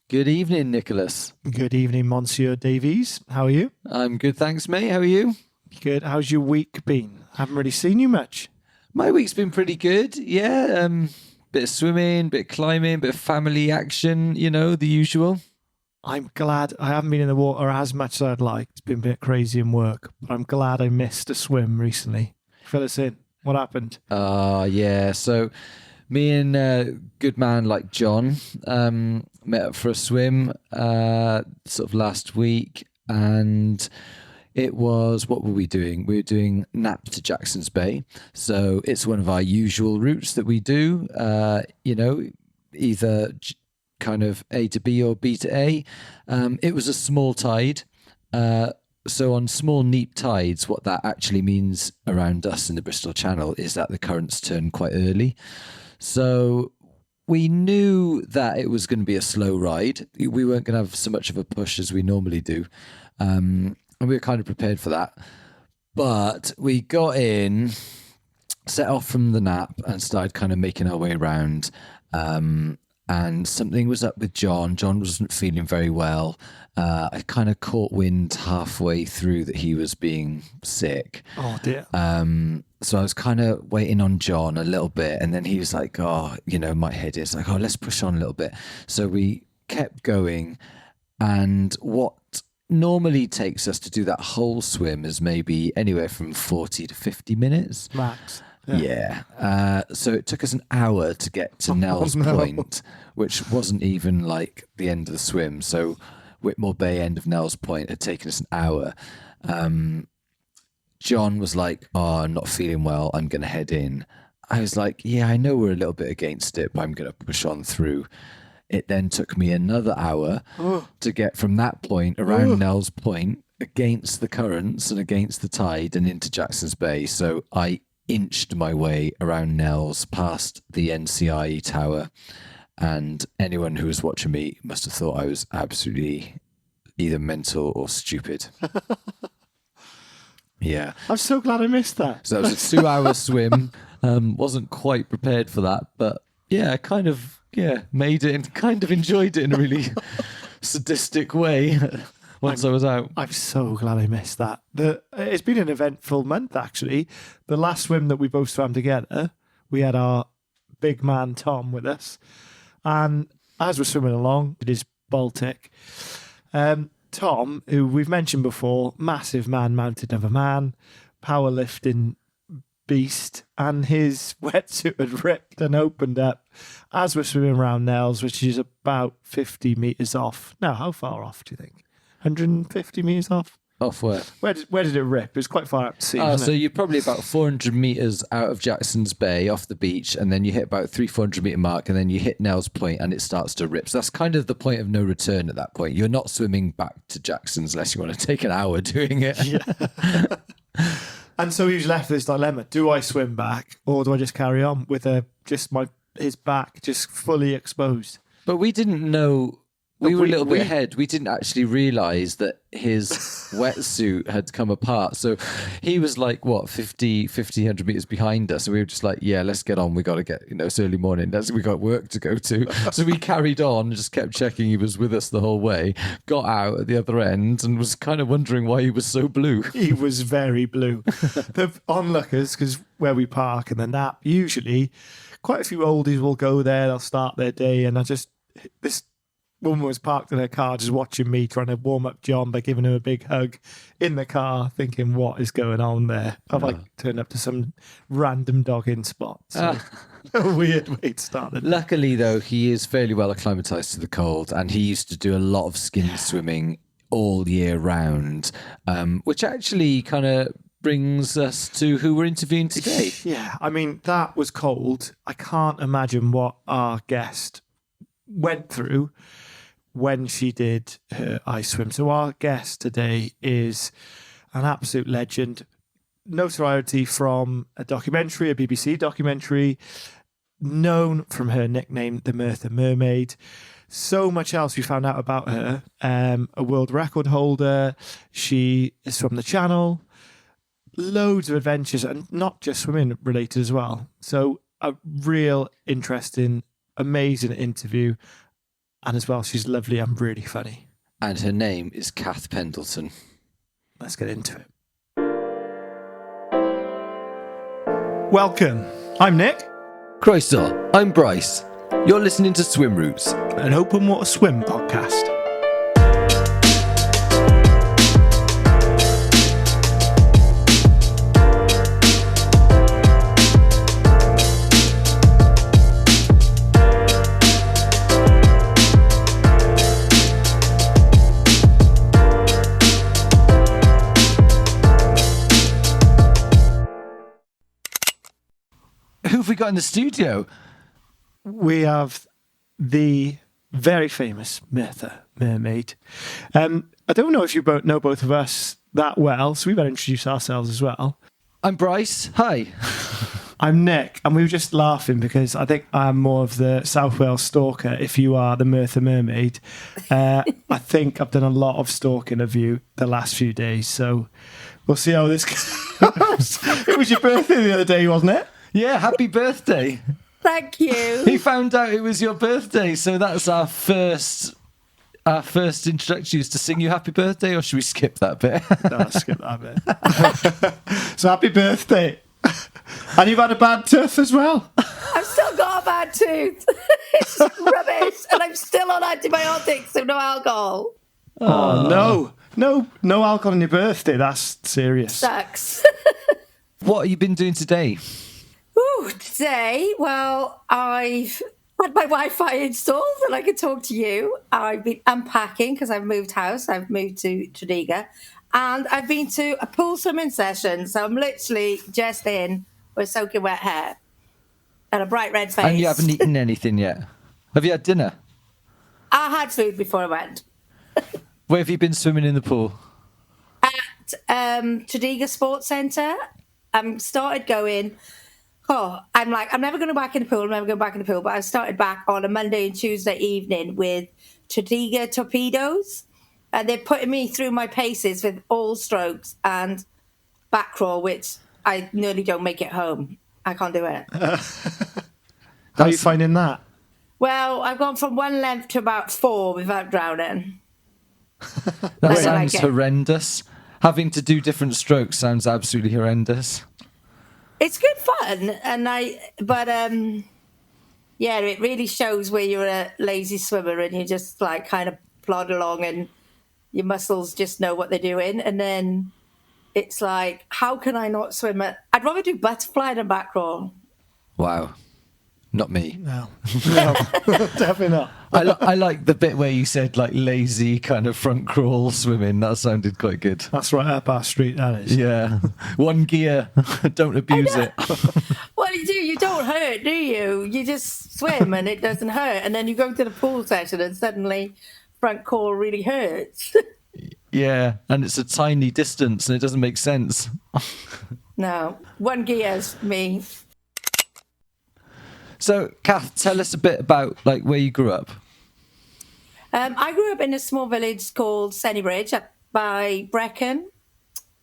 Good evening, Nicholas. Good evening, Monsieur Davies. How are you? I'm good, thanks, mate. How are you? Good. How's your week been? Haven't really seen you much. My week's been pretty good. Yeah, bit of swimming, bit of climbing, bit of family action, the usual. I'm glad I haven't been in the water as much as I'd like. It's been a bit crazy in work, but I'm glad I missed a swim recently. Fill us in. What happened? Yeah. So me and good man like John met up for a swim sort of last week, and it was, what were we doing? We were doing Nap to Jackson's Bay. So it's one of our usual routes that we do, either kind of A to B or B to A. It was a small tide. So on small, neap tides, what that actually means around us in the Bristol Channel is that the currents turn quite early. So we knew that it was going to be a slow ride. We weren't going to have so much of a push as we normally do. And we were kind of prepared for that. But we got in, set off from the nap and started kind of making our way around. And something was up with John. John wasn't feeling very well. I kind of caught wind halfway through that he was being sick. Oh, dear. So I was kind of waiting on John a little bit. And then he was like, my head is like, let's push on a little bit. So we kept going. And what normally takes us to do that whole swim is maybe anywhere from 40 to 50 minutes. Max. Yeah. So it took us an hour to get to Nell's Point, which wasn't even like the end of the swim. So Whitmore Bay end of Nell's Point had taken us an hour. John was like, I'm not feeling well. I'm going to head in. I was like, yeah, I know we're a little bit against it, but I'm going to push on through. It then took me another hour to get from that point around Nell's Point against the currents and against the tide and into Jackson's Bay. So I inched my way around Nell's past the NCIE tower, and anyone who was watching me must have thought I was absolutely either mental or stupid. Yeah. I'm so glad I missed that. So that was a 2-hour swim. Wasn't quite prepared for that, but yeah, made it and kind of enjoyed it in a really sadistic way once I was out. I'm so glad I missed that. It's been an eventful month, actually. The last swim that we both swam together, we had our big man Tom with us. And as we're swimming along, it is Baltic. Tom, who we've mentioned before, massive man-mounted of a man, powerlifting beast, and his wetsuit had ripped and opened up as we're swimming around Nell's, which is about 50 metres off. Now, how far off do you think? 150 metres off? Off where? Where did it rip? It was quite far out to sea, so you're probably about 400 metres out of Jackson's Bay off the beach, and then you hit about 400 metre mark, and then you hit Nell's Point and it starts to rip. So that's kind of the point of no return at that point. You're not swimming back to Jackson's unless you want to take an hour doing it. Yeah. And so he was left with this dilemma. Do I swim back or do I just carry on with his back just fully exposed? But we didn't know. We were a little bit ahead. We didn't actually realise that his wetsuit had come apart. So he was like, 50, 100 metres behind us. And we were just like, yeah, let's get on. We got to get, it's early morning. We got work to go to. So we carried on and just kept checking he was with us the whole way. Got out at the other end and was kind of wondering why he was so blue. He was very blue. The onlookers, because where we park and the nap, usually quite a few oldies will go there. They'll start their day. And this woman was parked in her car just watching me trying to warm up John by giving him a big hug in the car, thinking, what is going on there? I've turned up to some random dogging spot. So a weird way to start it. Luckily, though, he is fairly well acclimatized to the cold, and he used to do a lot of skin swimming all year round, which actually kind of brings us to who we're interviewing today. Yeah, I mean, that was cold. I can't imagine what our guest went through when she did her ice swim. So our guest today is an absolute legend. Notoriety from a documentary, a BBC documentary, known from her nickname, the Merthyr Mermaid. So much else we found out about her. A world record holder. She is from the Channel. Loads of adventures, and not just swimming related as well. So a real interesting, amazing interview. And as well, she's lovely and really funny. And her name is Cath Pendleton. Let's get into it. Welcome. I'm Nick. Croeso, I'm Bryce. You're listening to Swim Routes, An open water swim podcast. Who have we got in the studio? We have the very famous Merthyr Mermaid. I don't know if you both know both of us that well, so we better introduce ourselves as well. I'm Bryce. Hi. I'm Nick, and we were just laughing because I think I'm more of the South Wales stalker if you are the Merthyr Mermaid. I think I've done a lot of stalking of you the last few days, so we'll see how this goes. It was your birthday the other day, wasn't it? Yeah, happy birthday. Thank you. He found out it was your birthday, so that's our first introduction is to sing you happy birthday, or should we skip that bit? No, I'll skip that bit. So happy birthday. And you've had a bad tooth as well. I've still got a bad tooth. It's rubbish. And I'm still on antibiotics, so no alcohol. Oh, no alcohol on your birthday. That's serious. Sucks. What have you been doing today? Ooh, today, well, I've had my Wi-Fi installed and I can talk to you. I've been unpacking because I've moved house. I've moved to Tredegar. And I've been to a pool swimming session. So I'm literally just in with soaking wet hair and a bright red face. And you haven't eaten anything yet. Have you had dinner? I had food before I went. Where have you been swimming in the pool? At Tredegar Sports Centre. Started going... I'm never going back in the pool. I'm never going back in the pool. But I started back on a Monday and Tuesday evening with Tredegar Torpedoes. And they're putting me through my paces with all strokes and back crawl, which I nearly don't make it home. I can't do it. How are you finding that? Well, I've gone from one length to about 4 without drowning. That sounds horrendous. Having to do different strokes sounds absolutely horrendous. It's good fun, it really shows where you're a lazy swimmer and you just like kind of plod along and your muscles just know what they're doing. And then it's like, how can I not swim? I'd rather do butterfly than back crawl. Wow. Not me. No, definitely not. I like the bit where you said like lazy kind of front crawl swimming. That sounded quite good. That's right up our street, that is. Yeah. One gear. Don't abuse it. Well, you don't hurt, do you? You just swim and it doesn't hurt. And then you go to the pool session and suddenly front crawl really hurts. Yeah. And it's a tiny distance and it doesn't make sense. No. One gear's me. So, Cath, tell us a bit about like where you grew up. I grew up in a small village called Sennybridge up by Brecon.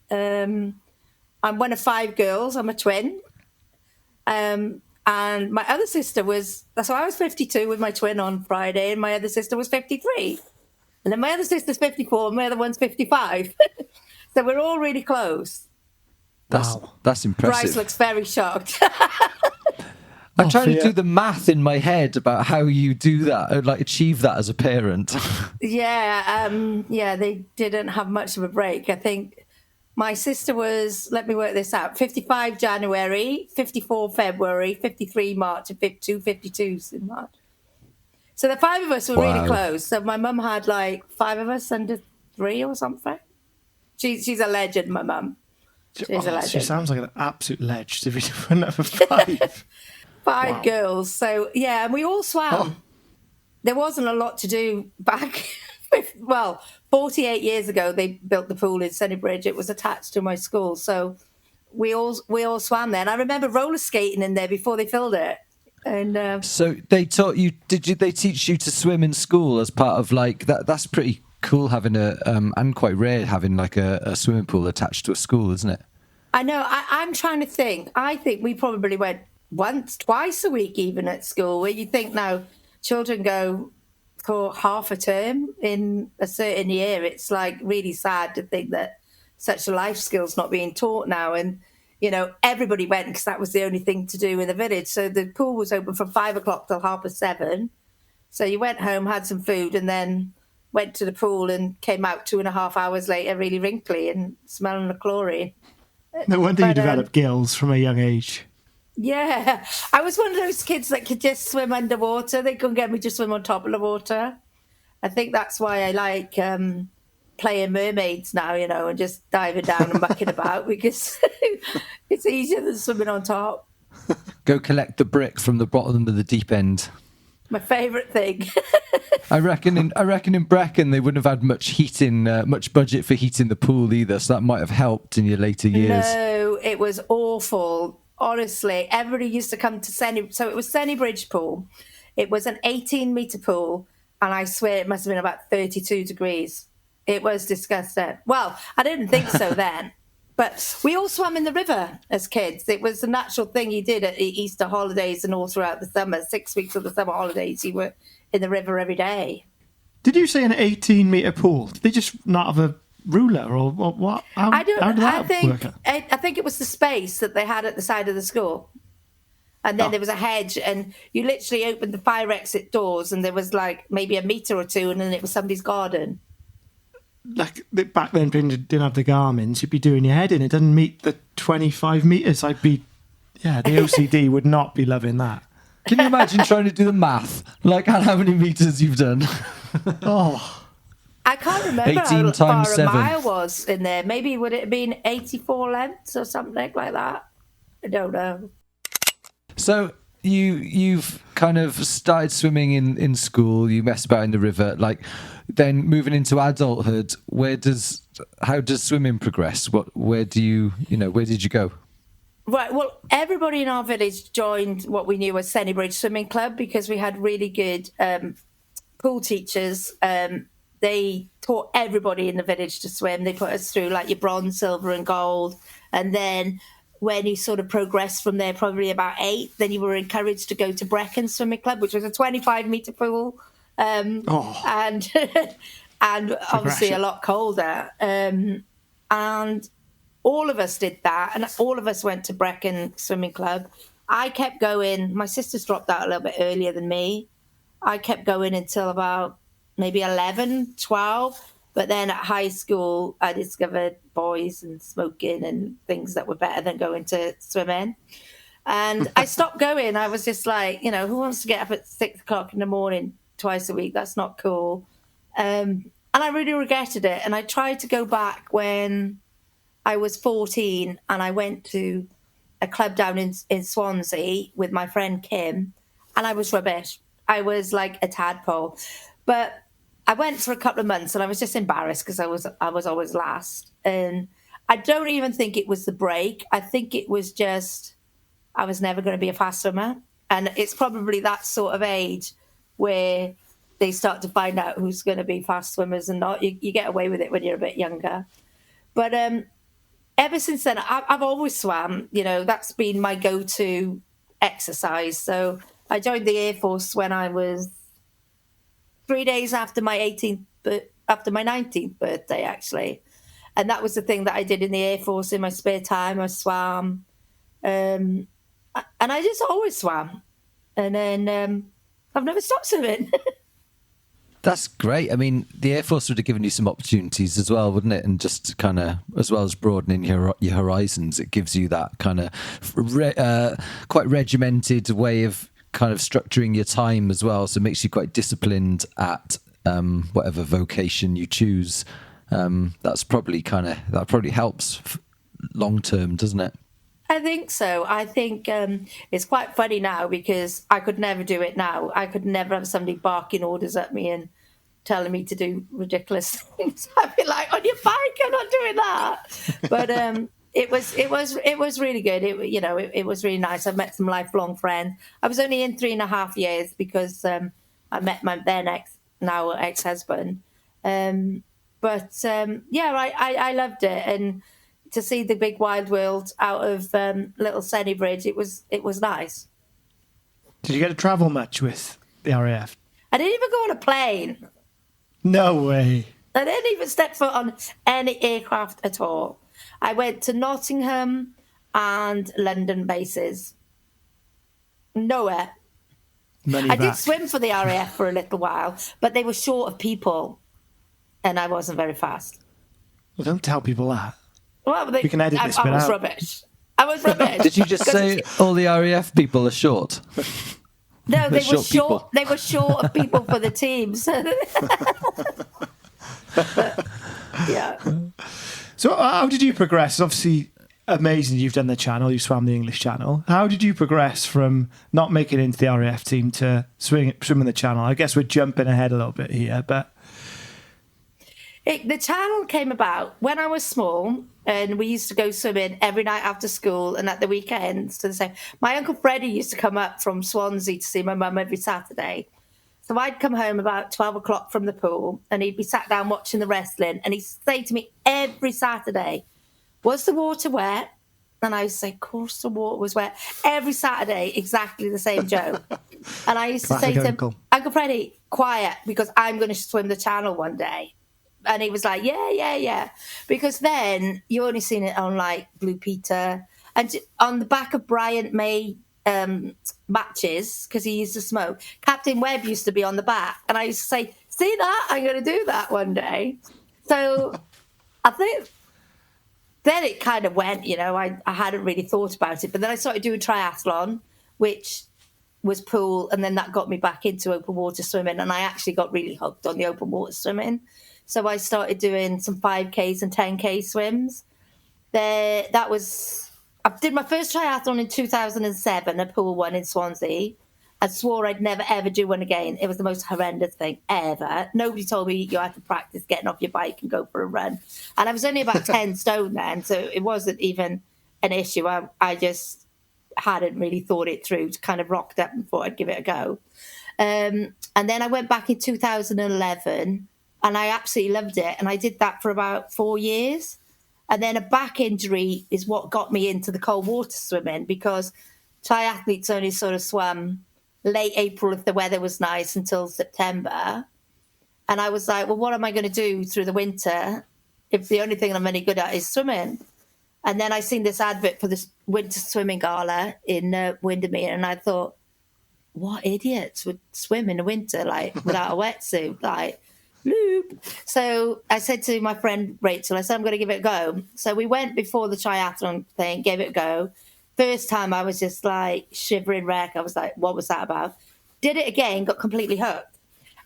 I'm one of 5 girls. I'm a twin. And my other sister so I was 52 with my twin on Friday, and my other sister was 53. And then my other sister's 54, and my other one's 55. So we're all really close. That's impressive. Bryce looks very shocked. I'm trying to do the math in my head about how you do that, like achieve that as a parent. Yeah, they didn't have much of a break. I think my sister was, let me work this out, 55 January, 54 February, 53 March, and 52 in March. So the 5 of us were really close. So my mum had like 5 of us under 3 or something. She's a legend, my mum. She's a legend. She sounds like an absolute ledge to be doing that for 5. 5 girls. So, yeah, and we all swam. Oh. There wasn't a lot to do back. 48 years ago, they built the pool in Sennybridge. It was attached to my school. So we all swam there. And I remember roller skating in there before they filled it. And so they taught you, they teach you to swim in school as part of like that? That's pretty cool having and quite rare having like a swimming pool attached to a school, isn't it? I know. I'm trying to think. I think we probably went once, twice a week even at school, where you think now children go for half a term in a certain year. It's like really sad to think that such a life skill's not being taught now. And, you know, everybody went because that was the only thing to do in the village. So the pool was open from 5 o'clock till 7:30. So you went home, had some food, and then went to the pool and came out 2.5 hours later, really wrinkly and smelling of chlorine. No wonder you developed gills from a young age. Yeah, I was one of those kids that could just swim underwater. They couldn't get me to swim on top of the water. I think that's why I like playing mermaids now, you know, and just diving down and mucking about, because it's easier than swimming on top. Go collect the brick from the bottom of the deep end. My favourite thing. I reckon in Brecon they wouldn't have had much budget for heating the pool either, so that might have helped in your later years. No, it was awful. Honestly, everybody used to come to so it was Bridge pool. It was an 18-metre pool, and I swear it must have been about 32 degrees. It was disgusting. Well, I didn't think so then, but we all swam in the river as kids. It was a natural thing you did at the Easter holidays and all throughout the summer. 6 weeks of the summer holidays, you were in the river every day. Did you say an 18-metre pool? Did they just not have a ruler or what? How did that work out? I think it was the space that they had at the side of the school. And then there was a hedge, and you literally opened the fire exit doors, and there was like maybe a metre or two, and then it was somebody's garden. Like back then, didn't have the Garmins, you'd be doing your head in. It doesn't meet the 25 metres. The OCD would not be loving that. Can you imagine trying to do the math? Like how many metres you've done? Oh. I can't remember 18 how far times a 7. mile was in there. Maybe would it have been 84 lengths or something like that? I don't know. So you've kind of started swimming in school. You messed about in the river. Like then moving into adulthood, how does swimming progress? Where did you go? Right. Well, everybody in our village joined what we knew was Bridge Swimming Club because we had really good pool teachers. They taught everybody in the village to swim. They put us through like your bronze, silver and gold. And then when you sort of progressed from there, probably about 8, then you were encouraged to go to Brecon Swimming Club, which was a 25-metre pool. And and obviously a lot colder. And all of us did that. And all of us went to Brecon Swimming Club. I kept going. My sister's dropped out a little bit earlier than me. I kept going until about maybe 11, 12. But then at high school, I discovered boys and smoking and things that were better than going to swimming. And I stopped going. I was just like, who wants to get up at 6 o'clock in the morning twice a week? That's not cool. And I really regretted it. And I tried to go back when I was 14 and I went to a club down in Swansea with my friend Kim, and I was rubbish. I was like a tadpole. But I went for a couple of months and I was just embarrassed because I was always last. And I don't even think it was the break. I think it was just I was never going to be a fast swimmer. And it's probably that sort of age where they start to find out who's going to be fast swimmers and not. You get away with it when you're a bit younger. But ever since then, I've always swam. That's been my go-to exercise. So I joined the Air Force when I was 3 days after my 19th birthday, actually. And that was the thing that I did in the Air Force in my spare time. I swam. And I just always swam. And then I've never stopped swimming. That's great. I mean, the Air Force would have given you some opportunities as well, wouldn't it? And just kind of, as well as broadening your horizons, it gives you that kind of quite regimented way of kind of structuring your time as well. So it makes you quite disciplined at whatever vocation you choose. That probably helps long term, doesn't it? I think so. I think it's quite funny now because I could never do it now. I could never have somebody barking orders at me and telling me to do ridiculous things. I'd be like, on your bike, I'm not doing that. But it was really good. It was really nice. I've met some lifelong friends. I was only in 3.5 years because I met my then ex-husband. I loved it. And to see the big wide world out of little Bridge, it was nice. Did you get to travel much with the RAF? I didn't even go on a plane. No way. I didn't even step foot on any aircraft at all. I went to Nottingham and London bases. Nowhere. Money I back. did swim for the RAF for a little while, but they were short of people, and I wasn't very fast. Well, don't tell people that. Well, We can edit this I bit was out. rubbish. I was rubbish. Did you just say all the RAF people are short? No, they were short people? short. They were short of people for the teams. Yeah. So how did you progress? Obviously, amazing you've done the channel, you swam the English Channel. How did you progress from not making it into the RAF team to swimming the channel? I guess we're jumping ahead a little bit here, but... The channel came about when I was small, and we used to go swimming every night after school and at the weekends to the same. My Uncle Freddie used to come up from Swansea to see my mum every Saturday. So I'd come home about 12 o'clock from the pool, and he'd be sat down watching the wrestling, and he'd say to me every Saturday, "Was the water wet?" And I would say, "Of course the water was wet." Every Saturday, exactly the same joke. And I used to say to him, "Uncle Freddie, quiet, because I'm going to swim the channel one day." And he was like, yeah. Because then you only seen it on like Blue Peter and on the back of Bryant May matches, because he used to smoke. Captain Webb used to be on the back. And I used to say, "See that? I'm going to do that one day." So I think then it kind of went, I hadn't really thought about it. But then I started doing triathlon, which was pool. And then that got me back into open water swimming. And I actually got really hooked on the open water swimming. So I started doing some 5Ks and 10K swims. I did my first triathlon in 2007, a pool one in Swansea. I swore I'd never, ever do one again. It was the most horrendous thing ever. Nobody told me you had to practice getting off your bike and go for a run. And I was only about 10 stone then, so it wasn't even an issue. I just hadn't really thought it through, kind of rocked up and thought I'd give it a go. And then I went back in 2011, and I absolutely loved it. And I did that for about 4 years. And then a back injury is what got me into the cold water swimming, because triathletes only sort of swam late April if the weather was nice until September. And I was like, well, what am I going to do through the winter if the only thing I'm any good at is swimming? And then I seen this advert for this winter swimming gala in Windermere, and I thought, what idiots would swim in the winter, like without a wetsuit, like loop. So I said to my friend Rachel, I said, I'm going to give it a go. So we went before the triathlon thing, gave it a go. First time I was just like shivering wreck. I was like, what was that about? Did it again, got completely hooked.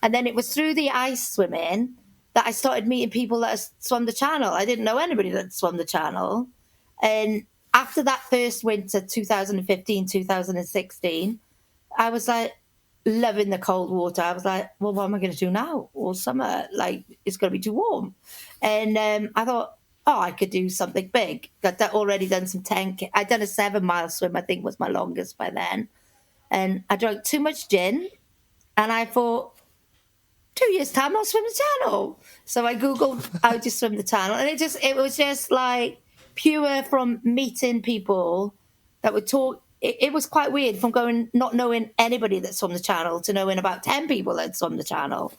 And then it was through the ice swimming that I started meeting people that swum the channel. I didn't know anybody that swum the channel. And after that first winter, 2015, 2016, I was like, loving the cold water. I was like, well, what am I going to do now? All summer, like, it's going to be too warm. And I thought, I could do something big. I'd already done some 10K. I'd done a 7-mile swim, I think was my longest by then. And I drank too much gin. And I thought, 2 years' time, I'll swim the channel. So I Googled how to swim the channel. And it was just like pure from meeting people that would talk. It was quite weird from not knowing anybody that swum the channel to knowing about 10 people that swum the channel.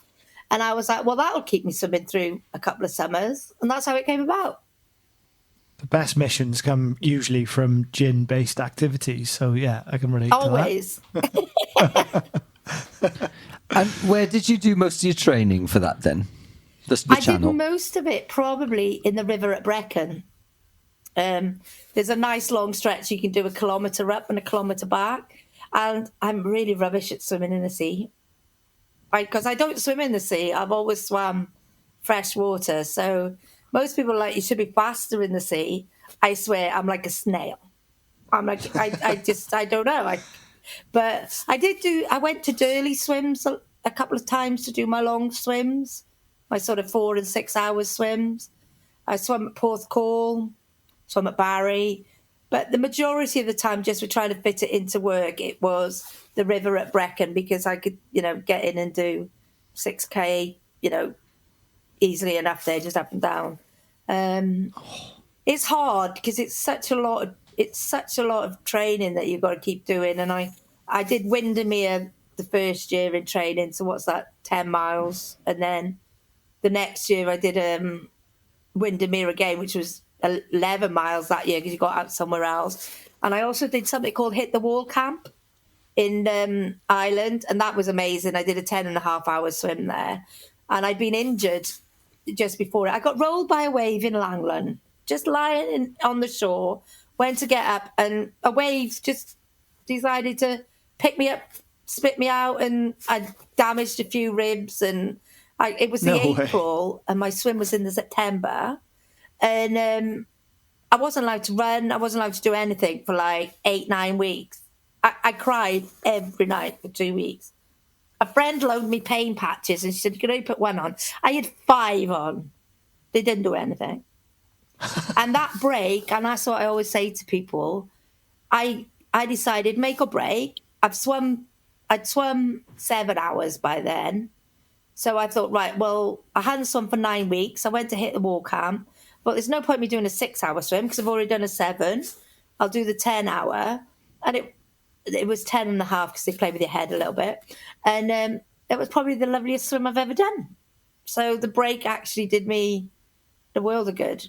And I was like, well, that'll keep me swimming through a couple of summers. And that's how it came about. The best missions come usually from gin-based activities. So, yeah, I can relate Always. to that. And where did you do most of your training for that then? The channel? Did most of it probably in the river at Brecon. There's a nice long stretch. You can do 1 kilometre up and 1 kilometre back. And I'm really rubbish at swimming in the sea. Because I don't swim in the sea. I've always swam fresh water. So most people are like, you should be faster in the sea. I swear, I'm like a snail. I'm like, I don't know. But I went to Durley swims a couple of times to do my long swims, my sort of 4 and 6 hours swims. I swam at Porthcawl, swam at Barry. But the majority of the time, just for trying to fit it into work, it was the river at Brecon, because I could, get in and do 6K, easily enough there, just up and down. It's hard because it's such a lot of training that you've got to keep doing. And I did Windermere the first year in training. So what's that, 10 miles? And then the next year I did Windermere again, which was 11 miles that year because you got out somewhere else. And I also did something called Hit the Wall Camp in Ireland, and that was amazing. I did a 10.5 hour swim there, and I'd been injured just before it. I got rolled by a wave in Langland, just lying on the shore, went to get up, and a wave just decided to pick me up, spit me out, and I damaged a few ribs. And it was the April, and my swim was in the September, and I wasn't allowed to run. I wasn't allowed to do anything for like 8-9 weeks. I cried every night for 2 weeks. A friend loaned me pain patches and she said, "You can only put one on." I had 5 on. They didn't do anything. And that break, and that's what I always say to people, I decided make or break. I'd swum 7 hours by then. So I thought, right, well, I hadn't swum for 9 weeks. I went to Hit the Wall Camp. But there's no point me doing a 6-hour swim because I've already done a 7. I'll do the 10-hour. And it was 10.5 because they play with your head a little bit. And it was probably the loveliest swim I've ever done. So the break actually did me the world of good.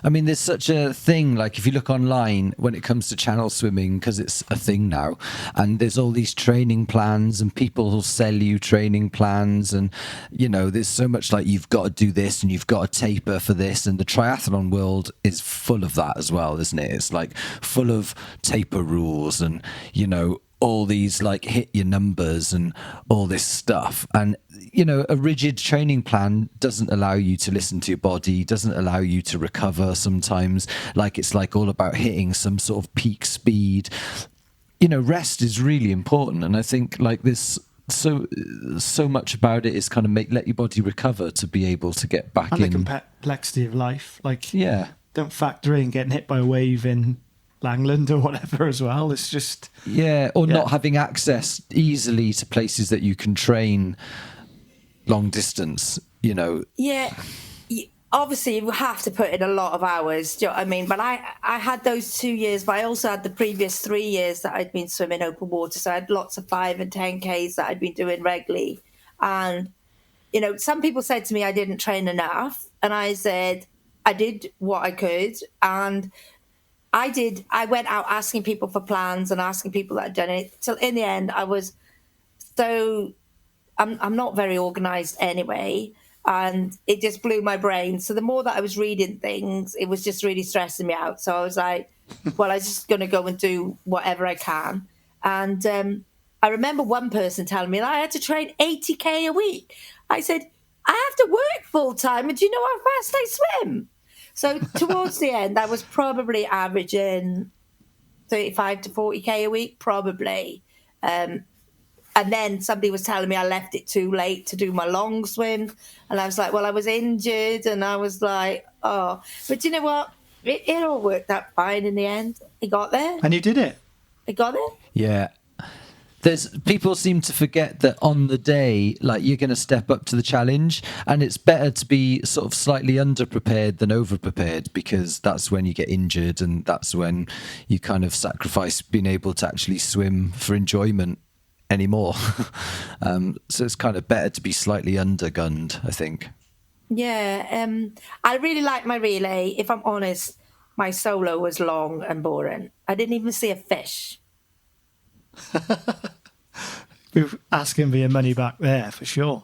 I mean, there's such a thing, like if you look online when it comes to channel swimming, because it's a thing now, and there's all these training plans and people will sell you training plans, and, you know, there's so much like you've got to do this and you've got to taper for this, and the triathlon world is full of that as well, isn't it? It's like full of taper rules and, you know, all these like hit your numbers and all this stuff. And, you know, a rigid training plan doesn't allow you to listen to your body, doesn't allow you to recover sometimes. Like it's like all about hitting some sort of peak speed. You know, rest is really important. And I think like this, so much about it is kind of let your body recover to be able to get back in. And the complexity of life. Like, yeah, don't factor in getting hit by a wave in Langland or whatever as well. It's just not having access easily to places that you can train long distance, you know. Obviously you have to put in a lot of hours, do you know what I mean? But I had those 2 years, but I also had the previous 3 years that I'd been swimming open water, so I had lots of 5 and 10Ks that I'd been doing regularly. And, you know, some people said to me I didn't train enough, and I said I did what I could, and I went out asking people for plans and asking people that had done it. Till in the end, I was I'm not very organised anyway, and it just blew my brain. So the more that I was reading things, it was just really stressing me out. So I was like, well, I'm just going to go and do whatever I can. And I remember one person telling me that I had to train 80K a week. I said, I have to work full time, and do you know how fast I swim? So towards the end, I was probably averaging 35 to 40K a week, probably. And then somebody was telling me I left it too late to do my long swim. And I was like, well, I was injured. And I was like, oh. But you know what? It all worked out fine in the end. I got there. And you did it. I got there. Yeah. People seem to forget that on the day, like, you're going to step up to the challenge, and it's better to be sort of slightly underprepared than overprepared, because that's when you get injured, and that's when you kind of sacrifice being able to actually swim for enjoyment anymore. So it's kind of better to be slightly undergunned, I think. Yeah. I really liked my relay. If I'm honest, my solo was long and boring. I didn't even see a fish. We were asking for your money back there for sure.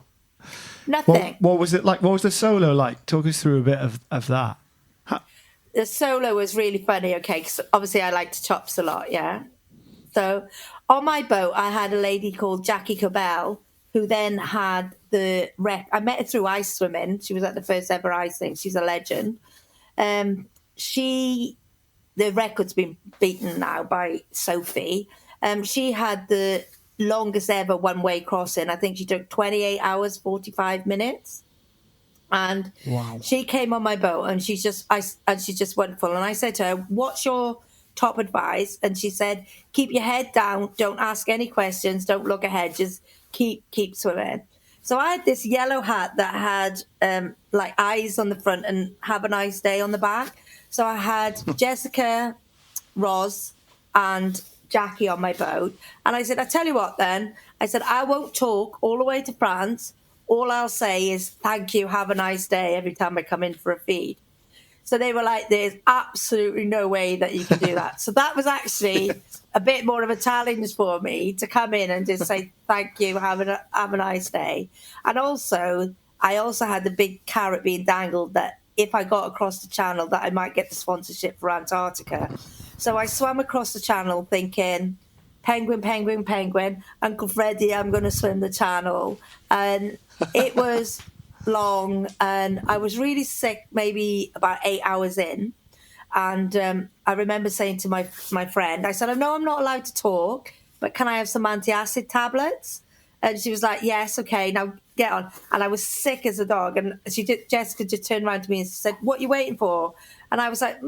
Nothing. What was it like? What was the solo like? Talk us through a bit of that. The solo was really funny, okay, because obviously I like to chops a lot, yeah? So on my boat, I had a lady called Jackie Cobell, who then had the I met her through ice swimming. She was at the first ever ice thing. She's a legend. The record's been beaten now by Sophie. She had the longest ever one-way crossing. I think she took 28 hours, 45 minutes. And wow. She came on my boat, and she's just wonderful. And I said to her, what's your top advice? And she said, keep your head down. Don't ask any questions. Don't look ahead. Just keep swimming. So I had this yellow hat that had like eyes on the front and have a nice day on the back. So I had Jessica, Roz, and Jackie on my boat. And I said, I tell you what then, I said, I won't talk all the way to France. All I'll say is thank you, have a nice day every time I come in for a feed. So they were like, there's absolutely no way that you can do that. So that was actually a bit more of a challenge for me to come in and just say, thank you, have a nice day. And also, I also had the big carrot being dangled that if I got across the channel that I might get the sponsorship for Antarctica. So I swam across the channel thinking, penguin, penguin, penguin, Uncle Freddie, I'm going to swim the channel. And it was long, and I was really sick maybe about 8 hours in. And I remember saying to my friend, I said, I know I'm not allowed to talk, but can I have some antacid tablets? And she was like, yes, okay, now get on. And I was sick as a dog. And Jessica just turned around to me and said, what are you waiting for? And I was like,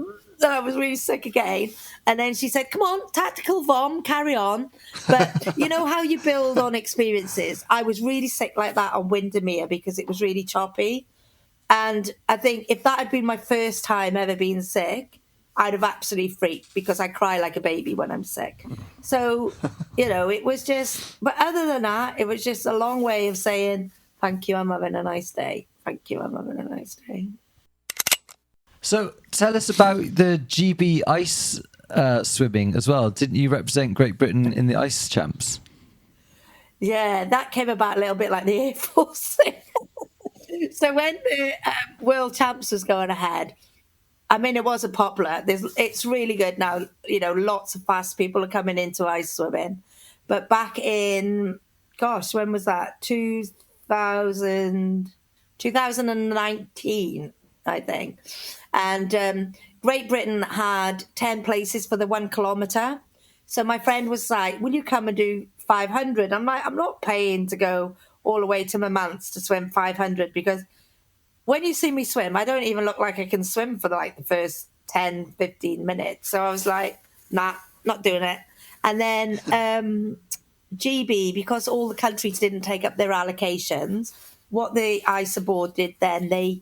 I was really sick again. And then she said, come on, tactical vom, carry on. But you know how you build on experiences? I was really sick like that on Windermere because it was really choppy. And I think if that had been my first time ever being sick, I'd have absolutely freaked because I cry like a baby when I'm sick. So, it was just, but other than that, it was just a long way of saying, thank you, I'm having a nice day. Thank you, I'm having a nice day. So tell us about the GB ice swimming as well. Didn't you represent Great Britain in the ice champs? Yeah, that came about a little bit like the Air Force thing. So when the World Champs was going ahead, I mean, it wasn't popular. It's really good now. Lots of fast people are coming into ice swimming. But back in, gosh, when was that? 2019, I think. And Great Britain had 10 places for the 1 kilometre. So my friend was like, will you come and do 500? I'm like, I'm not paying to go all the way to Murmansk to swim 500 because when you see me swim, I don't even look like I can swim for the first 10, 15 minutes. So I was like, nah, not doing it. And then GB, because all the countries didn't take up their allocations, what the ISA board did then, they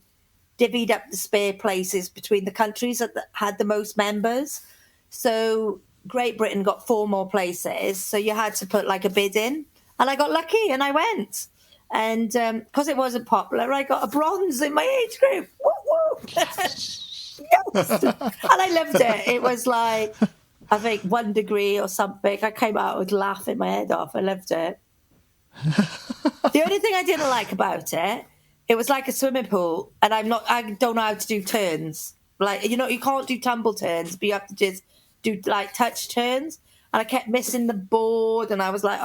divvied up the spare places between the countries that had the most members. So Great Britain got 4 more places. So you had to put a bid in. And I got lucky and I went. And because it wasn't popular, I got a bronze in my age group. Woo woo! Yes! And I loved it. It was I think 1 degree or something. I came out with laughing my head off. I loved it. The only thing I didn't like about it, it was like a swimming pool, and I don't know how to do turns. You can't do tumble turns, but you have to just do touch turns. And I kept missing the board, and I was like,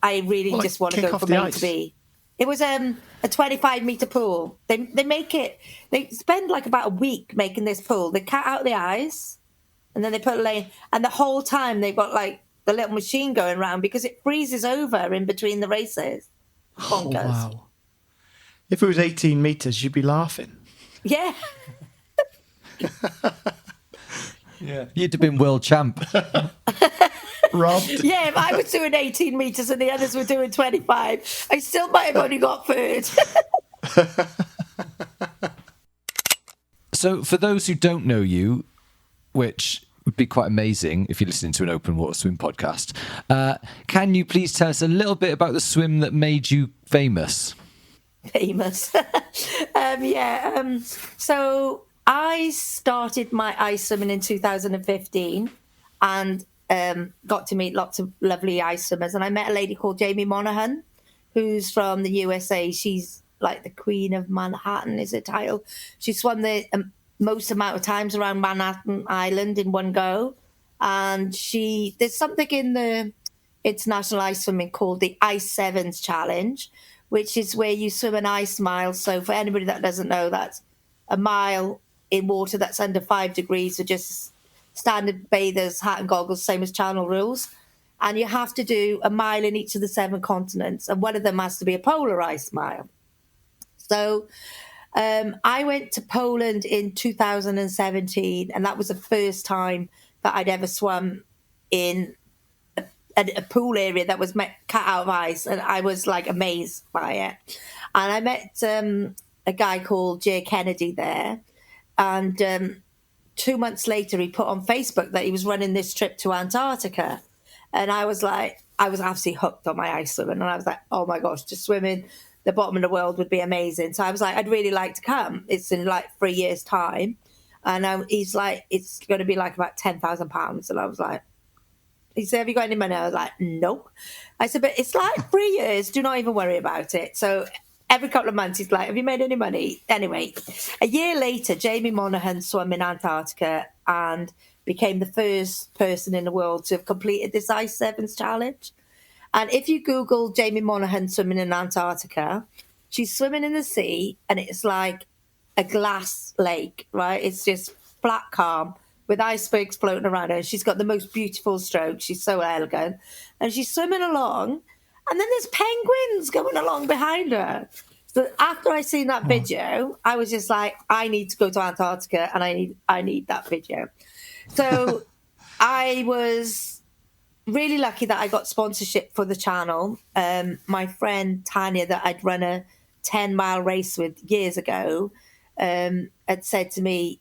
I really just want to go from A to B. It was a 25-metre pool. They spend about a week making this pool. They cut out the ice, and then they put a lane, and the whole time they've got the little machine going around because it freezes over in between the races. Bonkers. Oh, wow. If it was 18 metres, you'd be laughing. Yeah. Yeah. You'd have been world champ. Robbed. Yeah, if I was doing 18 metres and the others were doing 25, I still might have only got third. So for those who don't know you, which would be quite amazing if you're listening to an open water swim podcast, can you please tell us a little bit about the swim that made you famous? Famous. So I started my ice swimming in 2015 and got to meet lots of lovely ice swimmers. And I met a lady called Jamie Monaghan, who's from the USA. She's like the Queen of Manhattan is her title. She swam the most amount of times around Manhattan Island in one go. And there's something in the international ice swimming called the Ice Sevens Challenge, which is where you swim an ice mile. So for anybody that doesn't know, that's a mile in water that's under 5 degrees with just standard bathers, hat and goggles, same as channel rules. And you have to do a mile in each of the 7 continents. And one of them has to be a polar ice mile. So I went to Poland in 2017, and that was the first time that I'd ever swum in a pool area that was cut out of ice, and I was amazed by it. And I met a guy called Jay Kennedy there, and 2 months later he put on Facebook that he was running this trip to Antarctica, and I was like, I was absolutely hooked on my ice swimming, and I was like, oh my gosh, just swimming the bottom of the world would be amazing. So I was like, I'd really like to come. It's in like 3 years' time. And he's like, it's going to be like about £10,000. And I was like, he said, have you got any money? I was like, nope. I said, but it's like 3 years. Do not even worry about it. So every couple of months, he's like, have you made any money? Anyway, a year later, Jamie Monaghan swam in Antarctica and became the first person in the world to have completed this Ice Sevens challenge. And if you Google Jamie Monaghan swimming in Antarctica, she's swimming in the sea and it's like a glass lake, right? It's just flat calm with icebergs floating around her. She's got the most beautiful stroke. She's so elegant. And she's swimming along, and then there's penguins going along behind her. So after I seen that video, I was just like, I need to go to Antarctica, and I need that video. So I was really lucky that I got sponsorship for the channel. My friend Tanya, that I'd run a 10-mile race with years ago, had said to me,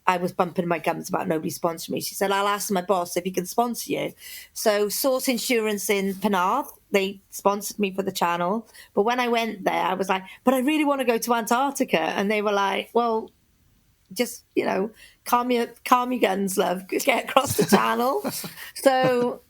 I was bumping my gums about nobody sponsoring me. She said, I'll ask my boss if he can sponsor you. So Source Insurance in Penarth, they sponsored me for the channel. But when I went there, I was like, but I really want to go to Antarctica. And they were like, well, just, calm your guns, love. Get across the channel. So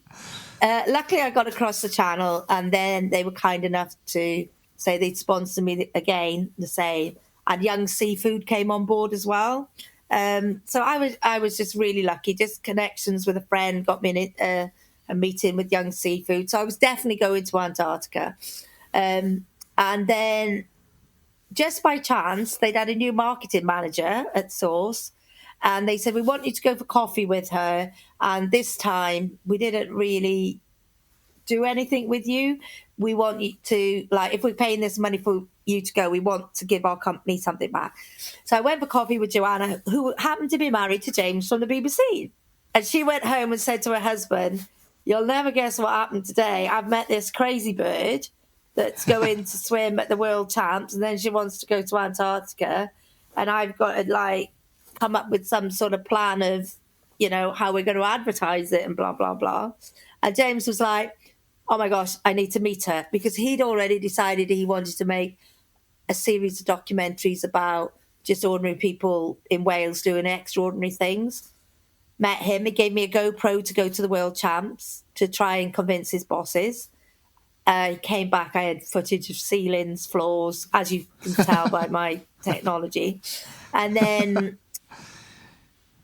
luckily I got across the channel, and then they were kind enough to say they'd sponsor me again, the same. And Young Seafood came on board as well. So I was just really lucky. Just connections with a friend got me in a meeting with Young Seafood. So I was definitely going to Antarctica. And then just by chance, they'd had a new marketing manager at Source. And they said, we want you to go for coffee with her. And this time we didn't really do anything with you. We want you to, like, if we're paying this money for you to go, we want to give our company something back. So I went for coffee with Joanna, who happened to be married to James from the BBC. And she went home and said to her husband, you'll never guess what happened today. I've met this crazy bird that's going to swim at the World Champs, and then she wants to go to Antarctica. And I've got to, come up with some sort of plan of, how we're going to advertise it and blah, blah, blah. And James was like, oh my gosh, I need to meet her, because he'd already decided he wanted to make a series of documentaries about just ordinary people in Wales doing extraordinary things. Met him. He gave me a GoPro to go to the World Champs to try and convince his bosses. He came back. I had footage of ceilings, floors, as you can tell by my technology. And then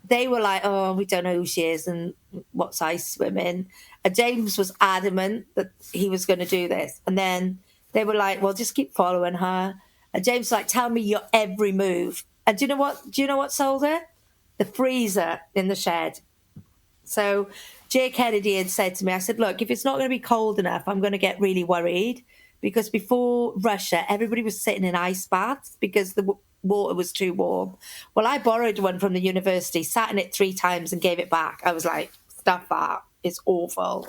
they were like, oh, we don't know who she is and what's ice swimming. And James was adamant that he was going to do this. And then they were like, well, just keep following her. And James was like, tell me your every move. And do you know what sold her? The freezer in the shed. So Jay Kennedy had said to me, I said, look, if it's not going to be cold enough, I'm going to get really worried. Because before Russia, everybody was sitting in ice baths because the water was too warm. Well, I borrowed one from the university, sat in it 3 times and gave it back. I was like, stuff that. It's awful.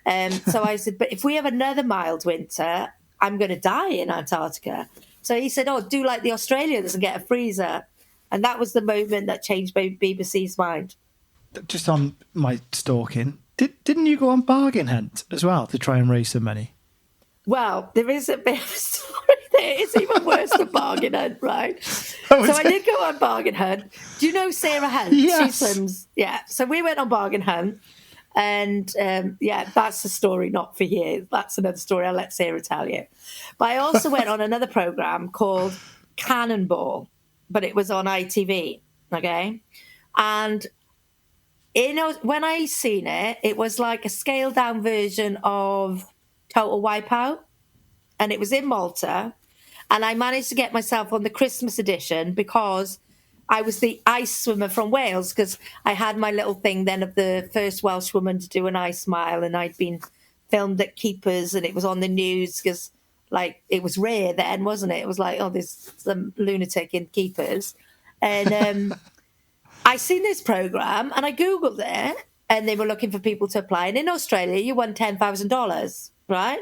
So I said, but if we have another mild winter, I'm going to die in Antarctica. So he said, oh, do like the Australians and get a freezer. And that was the moment that changed BBC's mind. Just on my stalking, didn't you go on bargain hunt as well to try and raise some money? Well, there is a bit of a story there. It's even worse than bargain hunt, right? So I did go on bargain hunt. Do you know Sarah Hunt? Yes. She swims. Yeah. So we went on bargain hunt. And that's the story, not for you. That's another story. I'll let Sarah tell you. But I also went on another program called Cannonball, but it was on ITV. Okay. And when I seen it, it was like a scaled down version of Total Wipeout. And it was in Malta. And I managed to get myself on the Christmas edition because I was the ice swimmer from Wales, because I had my little thing then of the first Welsh woman to do an ice mile, and I'd been filmed at Keepers, and it was on the news because, it was rare then, wasn't it? It was like, oh, there's some lunatic in Keepers. And I seen this program, and I Googled it, and they were looking for people to apply. And in Australia, you won $10,000, right?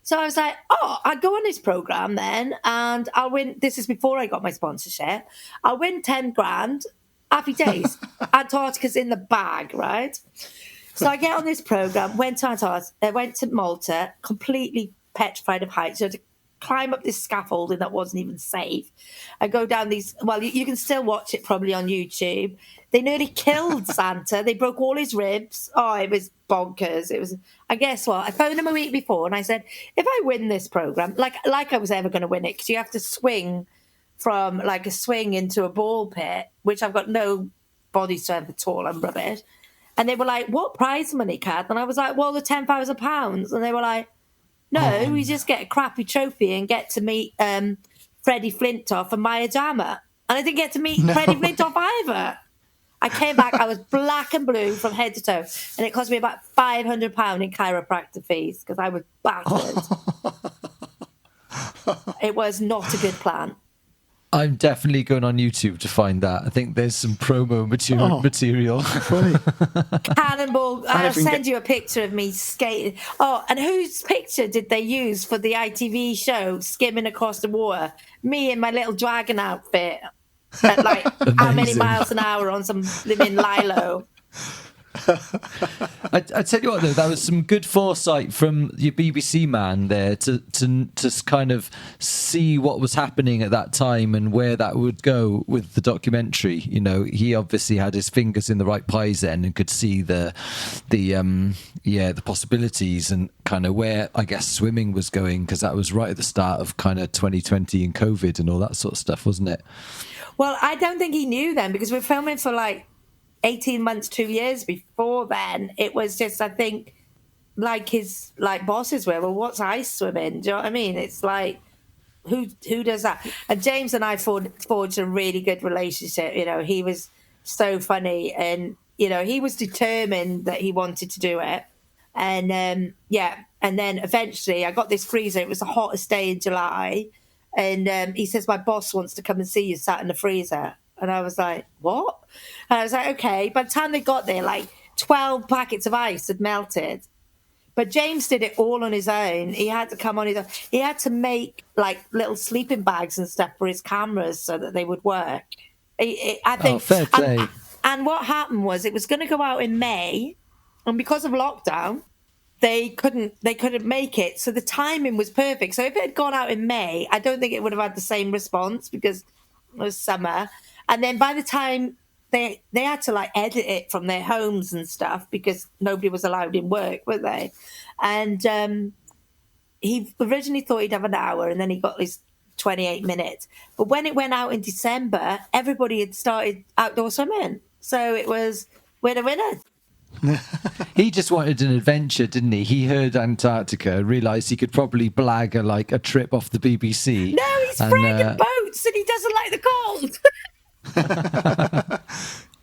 So I was like, oh, I'll go on this program then, and I'll win. This is before I got my sponsorship. I'll win 10 grand. Happy days. Antarctica's in the bag, right? So I get on this program, went to Antarctica, went to Malta, completely petrified of heights. So I had to climb up this scaffolding that wasn't even safe. I go down these. Well, you can still watch it probably on YouTube. They nearly killed Santa. They broke all his ribs. Oh, it was bonkers. It was. I guess what I phoned him a week before, and I said, if I win this program, like I was ever going to win it, because you have to swing from like a swing into a ball pit, which I've got no body strength at all. I'm rubbish. And they were like, what prize money, Cath? And I was like, well, the £10,000. And they were like, no, we just get a crappy trophy and get to meet Freddie Flintoff and Maya Jama. And I didn't get to meet Freddie Flintoff either. I came back, I was black and blue from head to toe. And it cost me about £500 in chiropractor fees because I was battered. It was not a good plan. I'm definitely going on YouTube to find that. I think there's some promo material. Funny. Cannonball. I'll send you a picture of me skating. Oh, and whose picture did they use for the ITV show, Skimming Across the Water? Me in my little dragon outfit at like how many miles an hour on some living lilo. I tell you what, though, that was some good foresight from your BBC man there to kind of see what was happening at that time and where that would go with the documentary. You know, he obviously had his fingers in the right pies then and could see the possibilities and kind of where I guess swimming was going, because that was right at the start of kind of 2020 and COVID and all that sort of stuff, wasn't it? Well, I don't think he knew then, because we're filming for like 18 months, 2 years before then. It was just, I think, like his bosses were, well, what's ice swimming? Do you know what I mean? It's like, who does that? And James and I forged a really good relationship. You know, he was so funny, and, you know, he was determined that he wanted to do it. And and then eventually I got this freezer. It was the hottest day in July. And he says, my boss wants to come and see you sat in the freezer. And I was like, what? And I was like, okay. By the time they got there, like 12 packets of ice had melted. But James did it all on his own. He had to come on his own. He had to make like little sleeping bags and stuff for his cameras so that they would work. I think. Fair play. And what happened was, it was going to go out in May, and because of lockdown, they couldn't make it. So the timing was perfect. So if it had gone out in May, I don't think it would have had the same response because it was summer. And then by the time they had to like edit it from their homes and stuff, because nobody was allowed in work, were they? And he originally thought he'd have an hour, and then he got his 28 minutes. But when it went out in December, everybody had started outdoor swimming. So it was winner. He just wanted an adventure, didn't he? He heard Antarctica, realised he could probably blag a trip off the BBC. No, he's afraid of boats and he doesn't like the cold.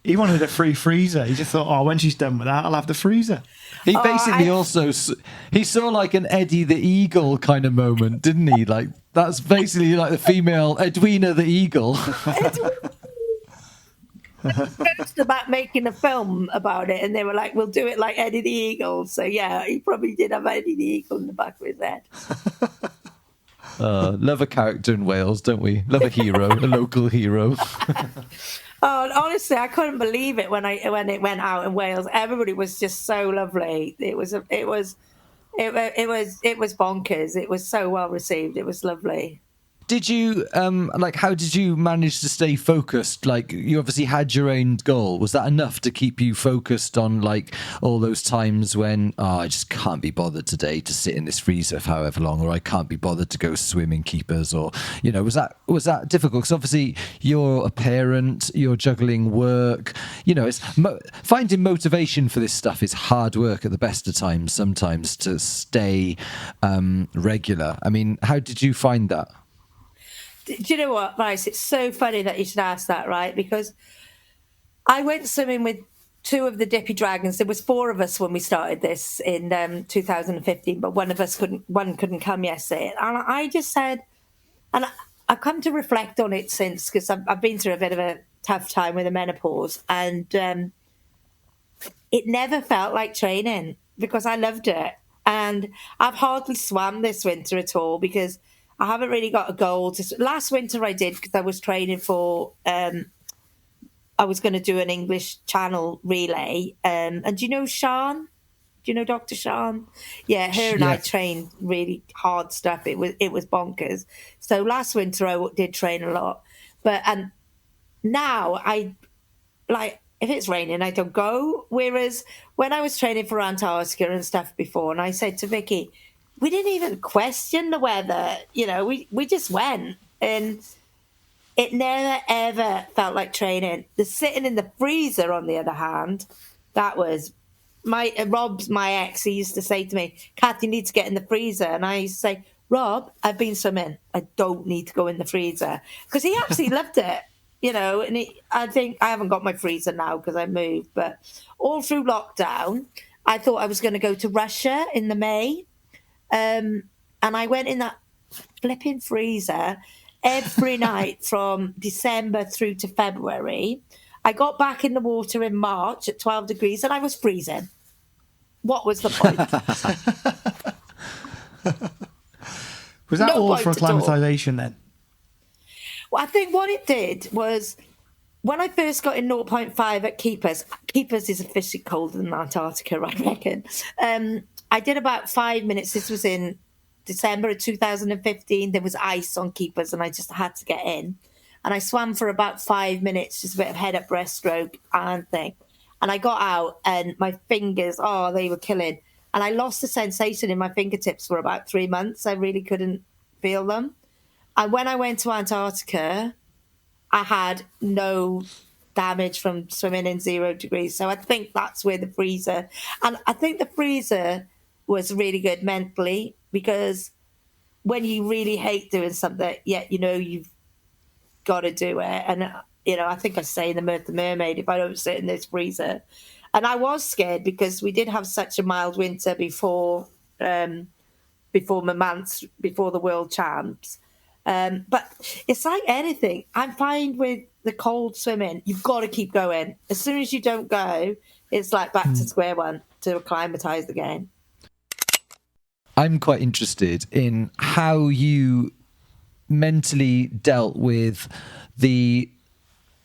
He wanted a free freezer. He just thought, oh, when she's done with that, I'll have the freezer. He basically he saw like an Eddie the Eagle kind of moment, didn't he? Like, that's basically like the female Edwina the Eagle. About making a film about it, and they were like, we'll do it like Eddie the Eagle. So yeah, he probably did have Eddie the Eagle in the back of his head. Love a character in Wales, don't we? Love a hero, a local hero. Oh, honestly, I couldn't believe it when it went out in Wales. Everybody was just so lovely. It was bonkers. It was so well received. It was lovely. Did you how did you manage to stay focused? Like, you obviously had your own goal. Was that enough to keep you focused on like all those times when I just can't be bothered today to sit in this freezer for however long, or I can't be bothered to go swim in keepers, or, you know, was that difficult? Because obviously you're a parent, you're juggling work. You know, it's finding motivation for this stuff is hard work at the best of times. Sometimes to stay regular. I mean, how did you find that? Do you know what, Bryce? It's so funny that you should ask that, right? Because I went swimming with two of the Dippy Dragons. There was four of us when we started this in 2015, but one couldn't come yesterday. And I just said, and I've come to reflect on it since, because I've been through a bit of a tough time with the menopause, and it never felt like training because I loved it. And I've hardly swam this winter at all because I haven't really got a goal. Last winter I did, because I was training for I was going to do an English Channel relay. And do you know Sian? Do you know Dr. Sian? Yeah, her and I trained really hard stuff. It was bonkers. So last winter I did train a lot, and now I like if it's raining I don't go. Whereas when I was training for Antarctica and stuff before, and I said to Vicky, we didn't even question the weather. We just went, and it never ever felt like training. The sitting in the freezer, on the other hand, that was. Rob's my ex. He used to say to me, "Cath, you need to get in the freezer," and I used to say, "Rob, I've been swimming. I don't need to go in the freezer," because he absolutely loved it, And I think I haven't got my freezer now because I moved, but all through lockdown, I thought I was going to go to Russia in the May, and I went in that flipping freezer every night from December through to February. I got back in the water in March at 12 degrees and I was freezing. What was the point? Was that all for acclimatization then? Well, I think what it did was when I first got in 0.5 at Keepers is officially colder than Antarctica, I reckon. I did about 5 minutes. This was in December of 2015. There was ice on Keepers and I just had to get in. And I swam for about 5 minutes, just a bit of head up breaststroke and thing. And I got out and my fingers, they were killing. And I lost the sensation in my fingertips for about 3 months. I really couldn't feel them. And when I went to Antarctica, I had no damage from swimming in 0 degrees. So I think that's where the freezer, and I think the freezer was really good mentally, because when you really hate doing something, yet you've got to do it. And I think I say in the Merthyr Mermaid, if I don't sit in this freezer. And I was scared because we did have such a mild winter before Murmansk, before the World Champs. But it's like anything. I'm fine with the cold swimming. You've got to keep going. As soon as you don't go, it's like back to square one to acclimatise again. I'm quite interested in how you mentally dealt with the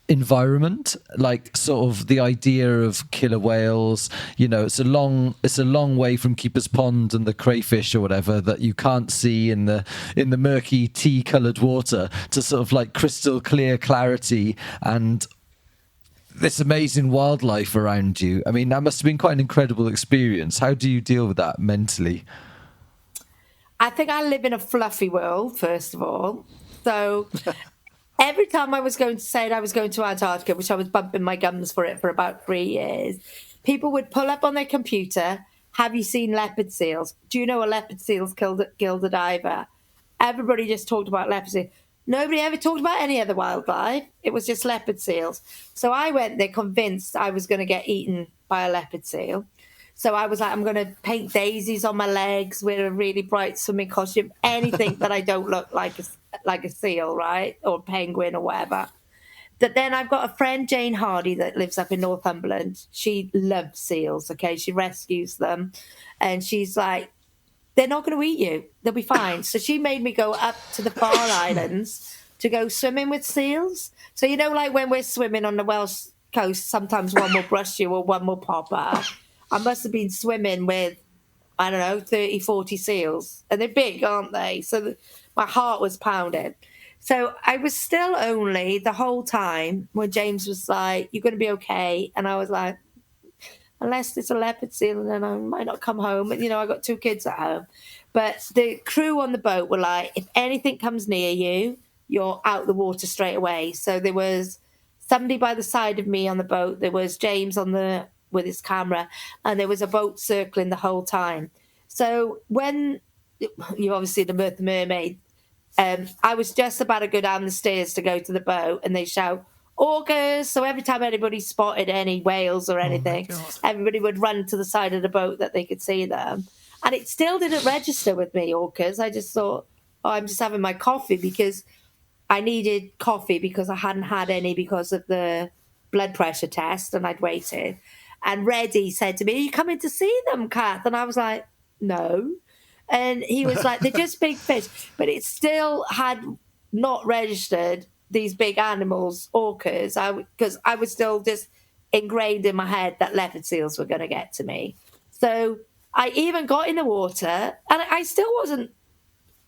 environment, like sort of the idea of killer whales. It's a long way from Keeper's Pond and the crayfish or whatever that you can't see in the murky tea coloured water to sort of like crystal clear clarity and this amazing wildlife around you. I mean, that must have been quite an incredible experience. How do you deal with that mentally? I think I live in a fluffy world, first of all. So every time I was going to say I was going to Antarctica, which I was bumping my gums for it for about 3 years, people would pull up on their computer, have you seen leopard seals? Do you know a leopard seal's killed a diver? Everybody just talked about leopard seals. Nobody ever talked about any other wildlife. It was just leopard seals. So I went there convinced I was going to get eaten by a leopard seal. So I was like, I'm going to paint daisies on my legs, wear a really bright swimming costume, anything that I don't look like a seal, right? Or penguin or whatever. But then I've got a friend, Jane Hardy, that lives up in Northumberland. She loves seals, okay? She rescues them. And she's like, they're not going to eat you. They'll be fine. So she made me go up to the Far Islands to go swimming with seals. So, like when we're swimming on the Welsh coast, sometimes one will brush you or one will pop up. I must have been swimming with, 30, 40 seals. And they're big, aren't they? So my heart was pounding. So I was still only the whole time when James was like, you're going to be okay. And I was like, unless it's a leopard seal, then I might not come home. And, I got 2 kids at home. But the crew on the boat were like, if anything comes near you, you're out the water straight away. So there was somebody by the side of me on the boat. There was James with his camera, and there was a boat circling the whole time. So when you obviously the Merthyr Mermaid, I was just about to go down the stairs to go to the boat, and they shout orcas. So every time anybody spotted any whales or anything, everybody would run to the side of the boat that they could see them. And it still didn't register with me, orcas. I just thought, I'm just having my coffee because I needed coffee because I hadn't had any because of the blood pressure test, and I'd waited. And Reddy said to me, are you coming to see them, Cath? And I was like, no. And he was like, they're just big fish. But it still had not registered these big animals, orcas, because I was still just ingrained in my head that leopard seals were going to get to me. So I even got in the water, and I still wasn't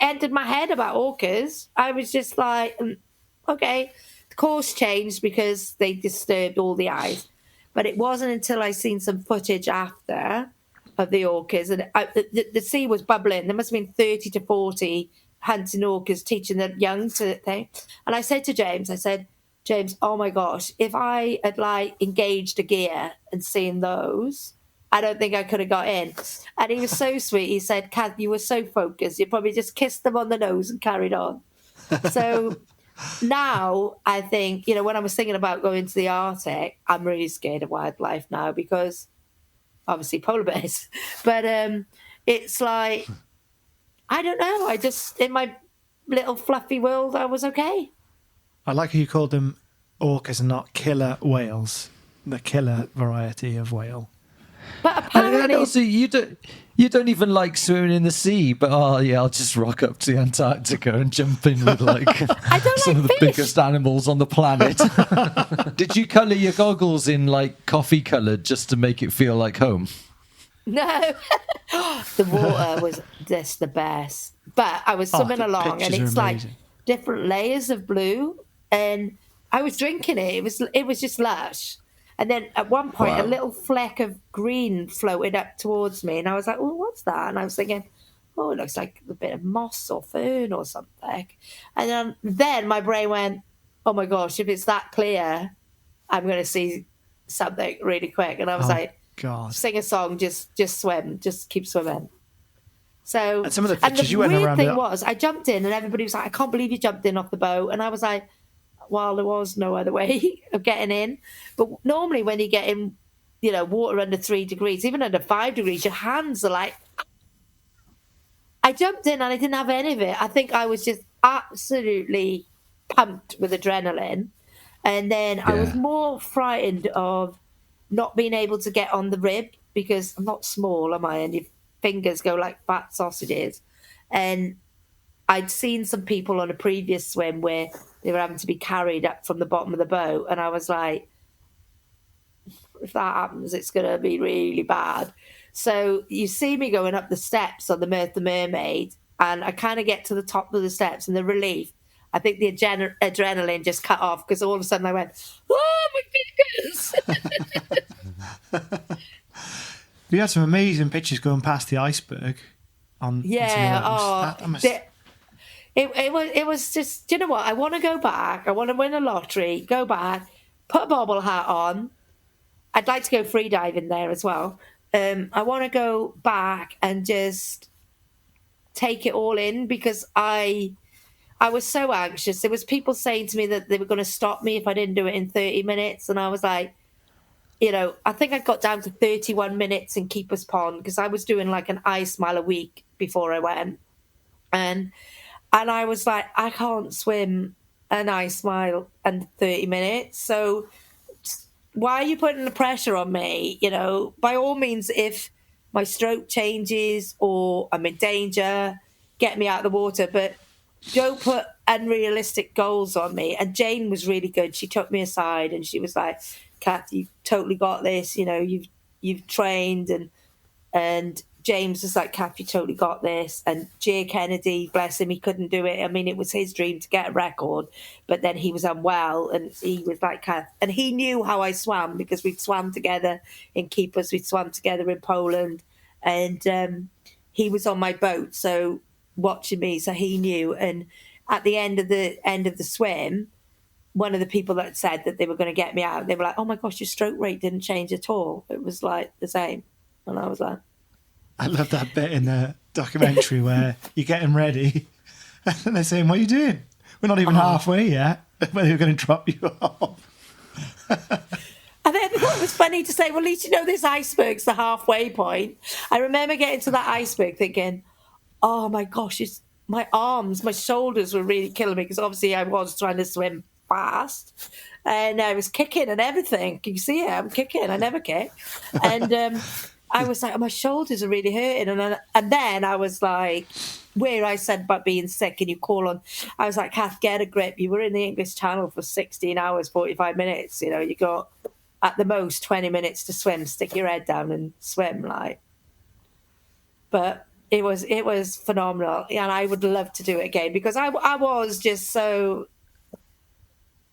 entered my head about orcas. I was just like, okay, the course changed because they disturbed all the ice. But it wasn't until I seen some footage after of the orcas, and the sea was bubbling. There must have been 30 to 40 hunting orcas teaching the young to thing. And I said to James, James, oh my gosh, if I had like engaged a gear and seen those, I don't think I could have got in. And he was so sweet. He said, Cath, you were so focused. You probably just kissed them on the nose and carried on. So now I think, when I was thinking about going to the Arctic, I'm really scared of wildlife now because obviously polar bears. But it's like, I don't know. I just, in my little fluffy world, I was okay. I like how you called them orcas and not killer whales, the killer variety of whale. But apparently, and also, you don't even like swimming in the sea, but I'll just rock up to Antarctica and jump in with some of the biggest animals on the planet. Did you colour your goggles in like coffee coloured just to make it feel like home? No, the water was just the best. But I was swimming along, and it's like different layers of blue, and I was drinking it. It was just lush. And then at one point, a little fleck of green floated up towards me, and I was like, "Oh, what's that?" And I was thinking, "Oh, it looks like a bit of moss or fern or something." And then my brain went, "Oh my gosh, if it's that clear, I'm going to see something really quick." And I was like, God. Sing a song, just swim, just keep swimming." So, and some of the pictures you went around. The weird thing was, I jumped in, and everybody was like, "I can't believe you jumped in off the boat," and I was like, well, there was no other way of getting in. But normally when you get in, water under 3 degrees, even under 5 degrees, your hands are like... I jumped in and I didn't have any of it. I think I was just absolutely pumped with adrenaline. And then I was more frightened of not being able to get on the rib because I'm not small, am I? And your fingers go like fat sausages. And I'd seen some people on a previous swim where they were having to be carried up from the bottom of the boat. And I was like, if that happens, it's going to be really bad. So you see me going up the steps on the Merthyr Mermaid, and I kind of get to the top of the steps, and the relief, I think the adrenaline just cut off because all of a sudden I went, oh, my fingers. You had some amazing pictures going past the iceberg. It was just, do you know what? I want to go back. I want to win a lottery, go back, put a bobble hat on. I'd like to go free diving there as well. I want to go back and just take it all in because I was so anxious. There was people saying to me that they were going to stop me if I didn't do it in 30 minutes. And I was like, I think I got down to 31 minutes in Keeper's Pond because I was doing like an ice mile a week before I went. And I was like, I can't swim an ice mile under 30 minutes. So why are you putting the pressure on me? By all means, if my stroke changes or I'm in danger, get me out of the water. But don't put unrealistic goals on me. And Jane was really good. She took me aside and she was like, Cath, you've totally got this. You've trained. And James was like, Cath, you totally got this. And Jay Kennedy, bless him, he couldn't do it. I mean, it was his dream to get a record, but then he was unwell and he was like, Cath, and he knew how I swam because we'd swam together in Keepers, we'd swam together in Poland, and he was on my boat, so watching me, so he knew. And at the end of the swim, one of the people that said that they were going to get me out, they were like, oh my gosh, your stroke rate didn't change at all. It was like the same. And I was like, I love that bit in the documentary where you're getting ready and they're saying, what are you doing? We're not even halfway yet. Where they're going to drop you off. And then I thought it was funny to say, well, at least this iceberg's the halfway point. I remember getting to that iceberg thinking, oh my gosh, my arms, my shoulders were really killing me because obviously I was trying to swim fast and I was kicking and everything. Can you see it? I'm kicking. I never kick. And I was like, oh, my shoulders are really hurting. And then I was like, where I said about being sick and you call on, I was like, Cath, get a grip. You were in the English Channel for 16 hours, 45 minutes. You know, you got at the most 20 minutes to swim, stick your head down and swim like. But it was phenomenal. And I would love to do it again because I was just so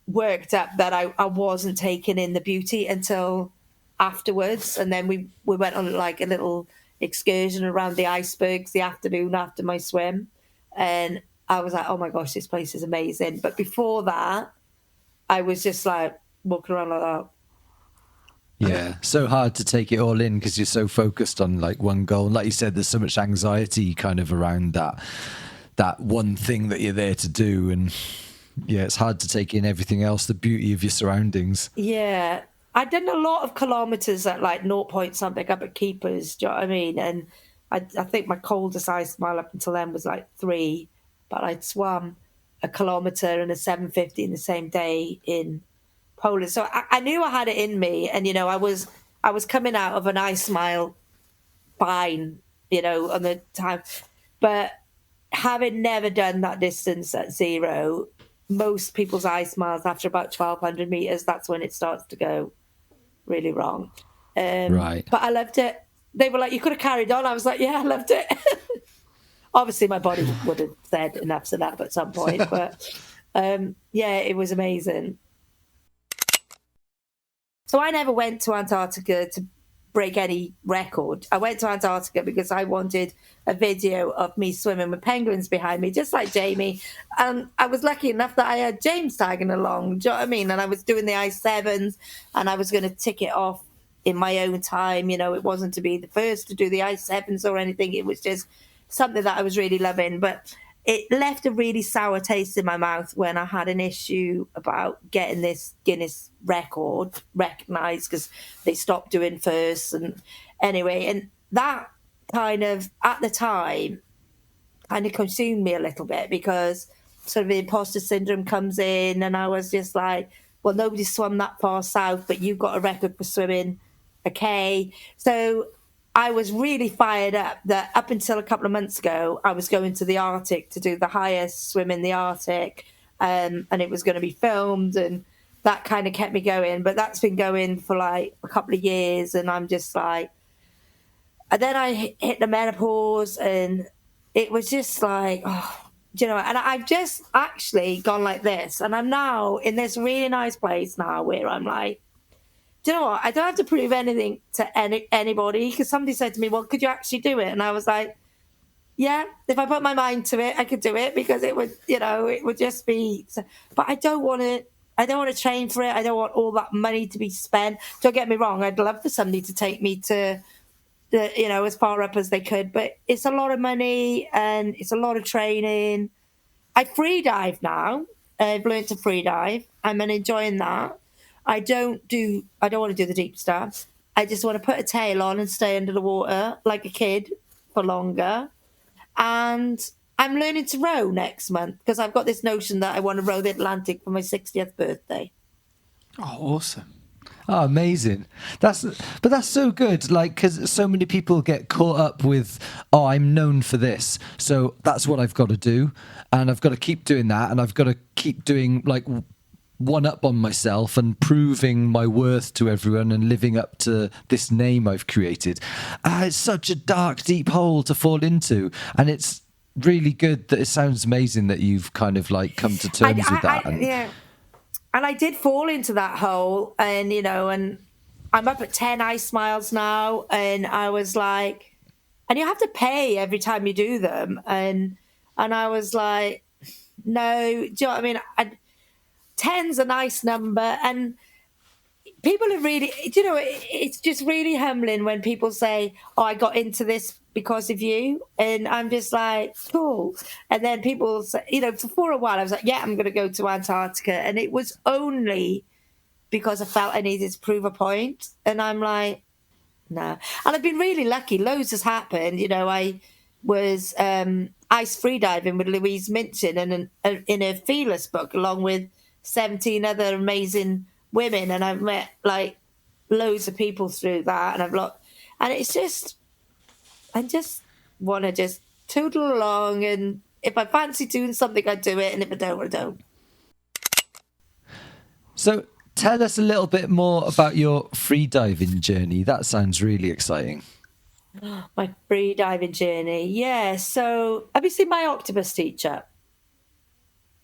worked up that I wasn't taking in the beauty until afterwards. And then we went on like a little excursion around the icebergs the afternoon after my swim. And I was like, oh my gosh, this place is amazing. But before that, I was just like walking around like that. Yeah, so hard to take it all in because you're so focused on like one goal. And like you said, there's so much anxiety kind of around that one thing that you're there to do. And yeah, it's hard to take in everything else, the beauty of your surroundings. Yeah. I'd done a lot of kilometres at like 0 point something up at Keepers, do you know what I mean? And I think my coldest ice mile up until then was like 3, but I'd swum a kilometre and a 750 in the same day in Poland. So I knew I had it in me. And, you know, I was coming out of an ice mile fine, you know, on the time. But having never done that distance at 0, most people's ice miles after about 1,200 meters, that's when it starts to go really wrong. Right. But I loved it. They were like, you could have carried on. I was like, yeah, I loved it. Obviously, my body would have said enough's enough at some point. But yeah, it was amazing. So I never went to Antarctica to break any record. I went to Antarctica because I wanted a video of me swimming with penguins behind me, just like Jamie. And I was lucky enough that I had James tagging along, do you know what I mean? And I was doing the I-7s and I was going to tick it off in my own time. You know, it wasn't to be the first to do the I-7s or anything. It was just something that I was really loving. But it left a really sour taste in my mouth when I had an issue about getting this Guinness record recognised because they stopped doing first. And anyway, and that kind of, at the time, kind of consumed me a little bit because sort of the imposter syndrome comes in and I was just like, well, nobody swum that far south, but you've got a record for swimming a K. So I was really fired up that up until a couple of months ago, I was going to the Arctic to do the highest swim in the Arctic, and it was going to be filmed, and that kind of kept me going. But that's been going for like a couple of years, and I'm just like, and then I hit the menopause, and it was just like, oh, you know, and I've just actually gone like this, and I'm now in this really nice place now where I'm like, do you know what? I don't have to prove anything to anybody because somebody said to me, well, could you actually do it? And I was like, yeah, if I put my mind to it, I could do it because it would, you know, it would just be, but I don't want to train for it. I don't want all that money to be spent. Don't get me wrong. I'd love for somebody to take me to the, you know, as far up as they could, but it's a lot of money and it's a lot of training. I free dive now. I've learned to free dive. I'm enjoying that. I don't want to do the deep stuff. I just want to put a tail on and stay under the water like a kid for longer. And I'm learning to row next month because I've got this notion that I want to row the Atlantic for my 60th birthday. Oh, awesome. Oh, amazing. That's so good. Like, because so many people get caught up with, oh, I'm known for this, so that's what I've got to do. And I've got to keep doing that. And I've got to keep doing like one up on myself and proving my worth to everyone and living up to this name I've created. It's such a dark, deep hole to fall into. And it's really good that it sounds amazing that you've kind of like come to terms with that. Yeah. And I did fall into that hole and, you know, and I'm up at 10 ice miles now. And I was like, and you have to pay every time you do them. And I was like, no, do you know what I mean? 10's a nice number, and people are really, you know, it's just really humbling when people say, oh, I got into this because of you, and I'm just like, cool. And then people say, you know, for a while I was like, yeah, I'm going to go to Antarctica, and it was only because I felt I needed to prove a point, and I'm like, no. And I've been really lucky. Loads has happened. You know, I was ice freediving with Louise Minchin in a Fearless book along with 17 other amazing women, and I've met like loads of people through that, and And it's just, I just want to just toodle along, and if I fancy doing something, I do it, and if I don't, I don't. So tell us a little bit more about your freediving journey. That sounds really exciting. My freediving journey. Yeah. So have you seen My Octopus Teacher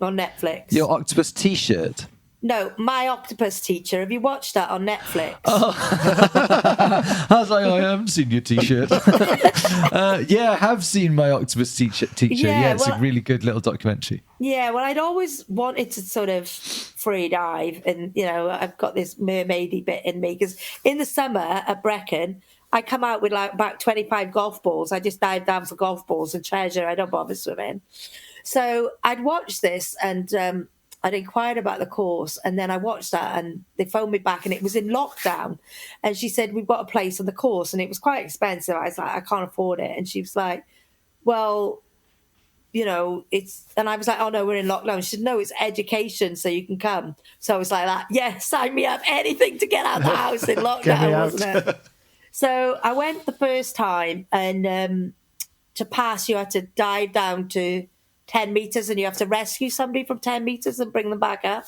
on Netflix? Your octopus t-shirt? No, My Octopus Teacher. Have you watched that on Netflix? I was like, I haven't seen your t-shirt. Yeah, I have seen My Octopus Teacher. Yeah, it's a really good little documentary. Yeah, well, I'd always wanted to sort of free dive, and I've got this mermaidy bit in me, because in the summer at Brecon, I come out with like about 25 golf balls. I just dive down for golf balls and treasure. I don't bother swimming. So I'd watched this, and I'd inquired about the course, and then I watched that, and they phoned me back, and it was in lockdown. And she said, we've got a place on the course, and it was quite expensive. I was like, I can't afford it. And she was like, well, it's, and I was like, oh no, we're in lockdown. She said, no, it's education, so you can come. So I was like, yeah, sign me up, anything to get out of the house in lockdown, wasn't it? So I went the first time, and to pass, you had to dive down to 10 meters, and you have to rescue somebody from 10 meters and bring them back up.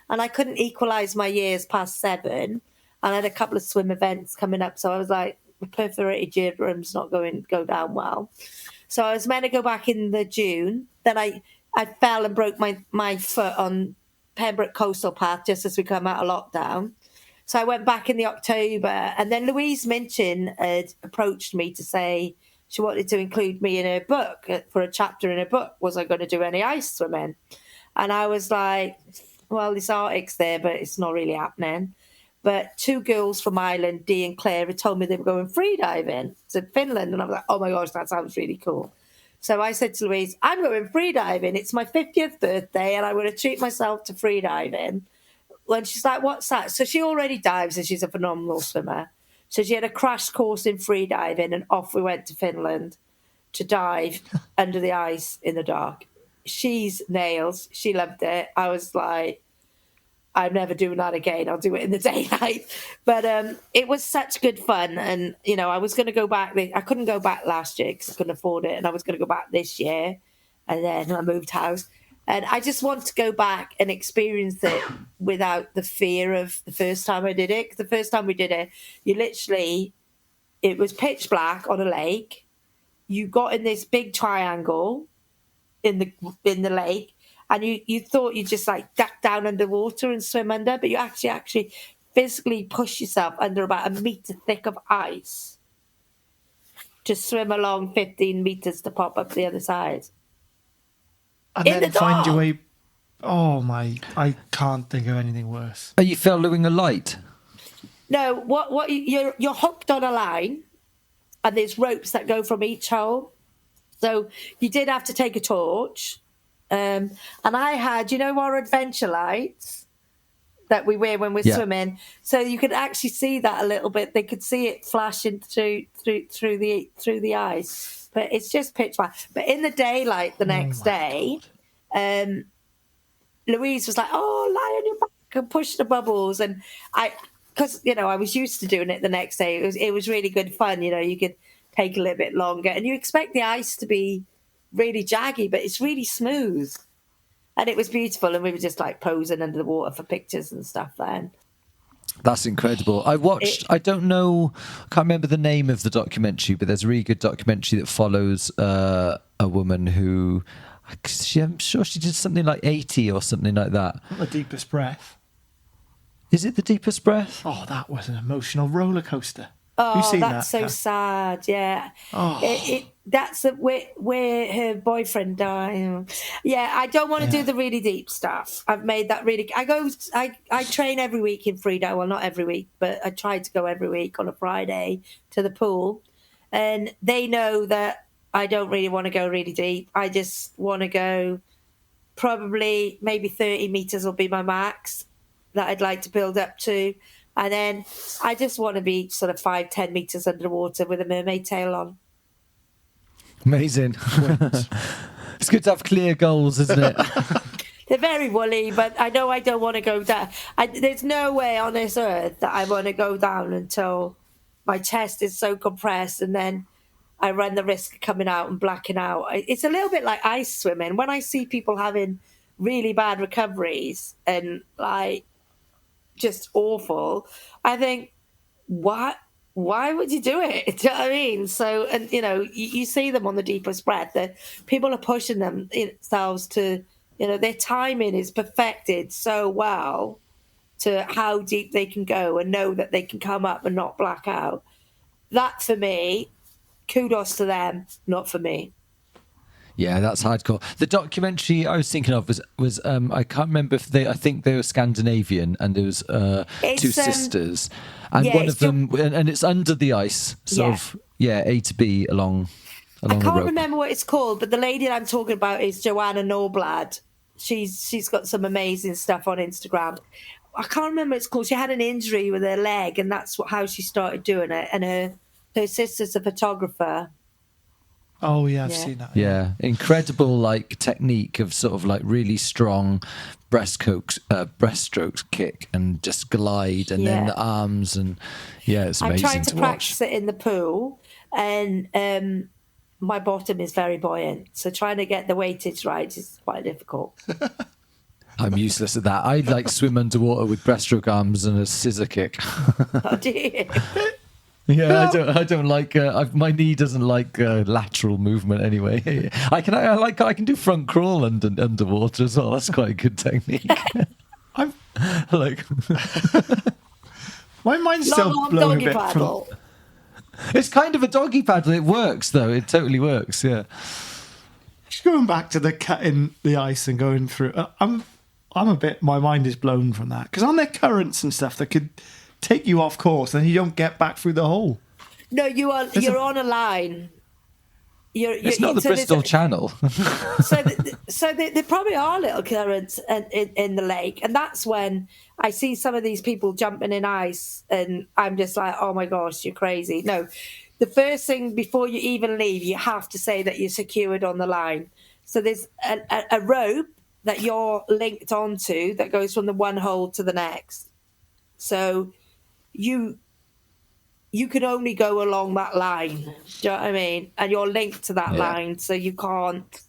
And I couldn't equalize my years past 7. And I had a couple of swim events coming up. So I was like, the perforated eardrum's not going to go down well. So I was meant to go back in the June. Then I fell and broke my foot on Pembroke Coastal Path just as we come out of lockdown. So I went back in the October. And then Louise Minchin had approached me to say she wanted to include me in her book, for a chapter in her book. Was I going to do any ice swimming? And I was like, well, this Arctic's there, but it's not really happening. But 2 girls from Ireland, Dee and Claire, had told me they were going freediving to Finland. And I was like, oh my gosh, that sounds really cool. So I said to Louise, I'm going freediving. It's my 50th birthday, and I want to treat myself to freediving. When she's like, what's that? So she already dives, and she's a phenomenal swimmer. So she had a crash course in freediving, and off we went to Finland to dive under the ice in the dark. She's nails. She loved it. I was like, I'm never doing that again. I'll do it in the daylight. But it was such good fun. And, I was going to go back. I couldn't go back last year because I couldn't afford it. And I was going to go back this year. And then I moved house. And I just want to go back and experience it without the fear of the first time I did it. 'Cause the first time we did it, it was pitch black on a lake. You got in this big triangle in the lake, and you thought you'd just like duck down underwater and swim under, but you actually physically push yourself under about 1 meter thick of ice to swim along 15 meters to pop up the other side. And then find your way. Oh my! I can't think of anything worse. Are you following a light? No, what you're hooked on a line, and there's ropes that go from each hole. So you did have to take a torch, and I had, our adventure lights that we wear when we're swimming, so you could actually see that a little bit. They could see it flashing through the ice. But it's just pitch black. But in the daylight the next day, Louise was like, oh, lie on your back and push the bubbles. And because I was used to doing it the next day. It was really good fun. You could take a little bit longer. And you expect the ice to be really jaggy, but it's really smooth. And it was beautiful. And we were just like posing under the water for pictures and stuff then. That's incredible. I don't know, I can't remember the name of the documentary, but there's a really good documentary that follows a woman who, I'm sure she did something like 80 or something like that. The Deepest Breath. Is it The Deepest Breath? Oh, that was an emotional roller coaster. Oh, that's so sad. Yeah. Oh. That's where her boyfriend died. Yeah, I don't want to do the really deep stuff. I've made that really. I train every week in freedive. Well, not every week, but I try to go every week on a Friday to the pool, and they know that I don't really want to go really deep. I just want to go probably maybe 30 meters will be my max that I'd like to build up to. And then I just want to be sort of 5-10 meters underwater with a mermaid tail on. Amazing. It's good to have clear goals, isn't it? They're very woolly, but I know I don't want to go down. There's no way on this earth that I want to go down until my chest is so compressed, and then I run the risk of coming out and blacking out. It's a little bit like ice swimming. When I see people having really bad recoveries and like just awful, I think, what? Why would you do it? Do you know what I mean? So, and you see them on the deepest breath. That people are pushing themselves to, their timing is perfected so well to how deep they can go and know that they can come up and not black out. That for me, kudos to them, not for me. Yeah, that's hardcore. The documentary I was thinking of was I can't remember if I think they were Scandinavian, and there was two sisters, and one of them, and it's under the ice, sort of, A to B along the rope. I can't remember what it's called, but the lady that I'm talking about is Joanna Norblad. She's got some amazing stuff on Instagram. I can't remember what it's called. She had an injury with her leg, and that's how she started doing it. And her sister's a photographer. Oh yeah, I've seen that. Yeah, incredible like technique of sort of like really strong breaststrokes kick and just glide, and then the arms, and it's amazing. I'm trying to practice it in the pool, and my bottom is very buoyant, so trying to get the weightage right is quite difficult. I'm useless at that. I like swim underwater with breaststroke arms and a scissor kick. Oh, do you? Yeah, I don't like. My knee doesn't like lateral movement anyway. I can do front crawl underwater as well. That's quite a good technique. I'm like, my mind's still blowing a bit paddle. It's kind of a doggy paddle. It works though. It totally works. Yeah. Just going back to the cutting the ice and going through. I'm a bit. My mind is blown from that, because aren't there currents and stuff that could take you off course and you don't get back through the hole? No, you're on a line. It's not the Bristol Channel. so there probably are little currents in the lake, and that's when I see some of these people jumping in ice, and I'm just like, oh my gosh, you're crazy. No, the first thing before you even leave, you have to say that you're secured on the line. So there's a rope that you're linked onto that goes from the one hole to the next. So you can only go along that line. Do you know what I mean? And you're linked to that line, so you can't.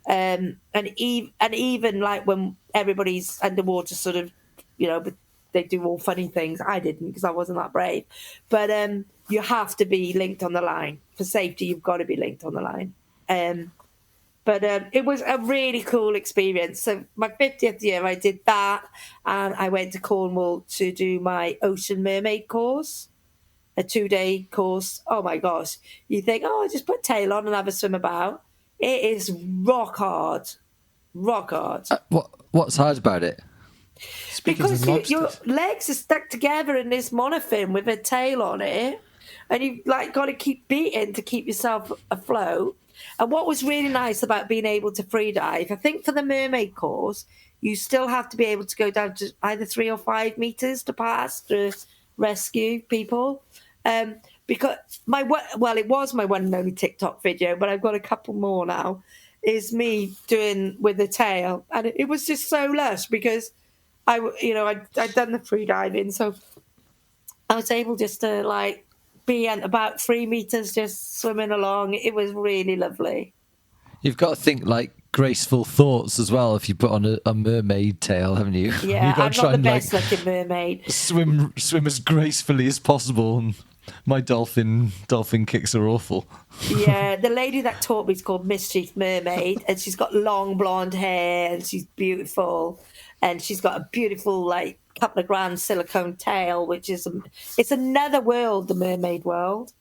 And even like when everybody's underwater, sort of, but they do all funny things. I didn't, because I wasn't that brave. But you have to be linked on the line for safety. You've got to be linked on the line. But it was a really cool experience. So my 50th year, I did that, and I went to Cornwall to do my Ocean Mermaid course, a 2-day course. Oh my gosh. You think, just put tail on and have a swim about. It is rock hard. Rock hard. What's hard about it? Because your legs are stuck together in this monofin with a tail on it, and you've got to keep beating to keep yourself afloat. And what was really nice about being able to free dive, I think for the mermaid course, you still have to be able to go down to either 3 or 5 meters to pass to rescue people. Because it was my one and only TikTok video, but I've got a couple more now, is me doing with the tail. And it was just so lush, because I'd done the free diving. So I was able just to be at about 3 meters, just swimming along. It was really lovely. You've got to think graceful thoughts as well if you put on a mermaid tail, haven't you? Yeah, You've got I'm to try not the best looking mermaid. Swim as gracefully as possible. And my dolphin kicks are awful. Yeah, the lady that taught me is called Mischief Mermaid, and she's got long blonde hair, and she's beautiful, and she's got a beautiful couple of grand silicone tail, which is it's another world, the mermaid world.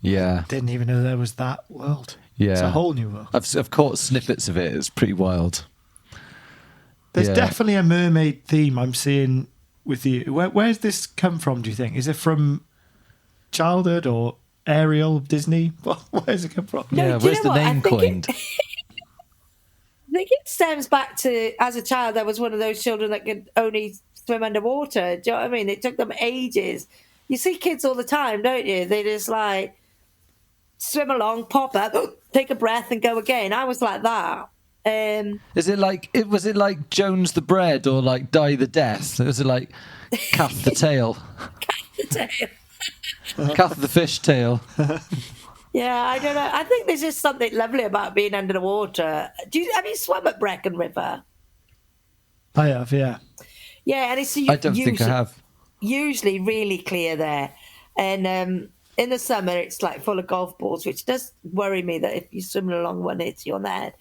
Yeah, didn't even know there was that world. Yeah, it's a whole new world. I've caught snippets of it. It's pretty wild. There's definitely a mermaid theme I'm seeing with you. Where's this come from, do you think? Is it from childhood or Ariel, Disney? Where's it come from? No, where's the name coined? I think it stems back to, as a child, I was one of those children that could only swim underwater. Do you know what I mean? It took them ages. You see kids all the time, don't you? They just swim along, pop up, take a breath and go again. I was like that. Was it like Jones the Bread or Die the Death? Was it like Cath the Tail? Cath the Tail. Cath the fishtail. Yeah, I don't know. I think there's just something lovely about being under the water. Have you swum at Brecon River? I have, yeah. Yeah, and it's I don't think I have. usually really clear there. And in the summer, it's like full of golf balls, which does worry me that if you're swimming along one, hits you on the head.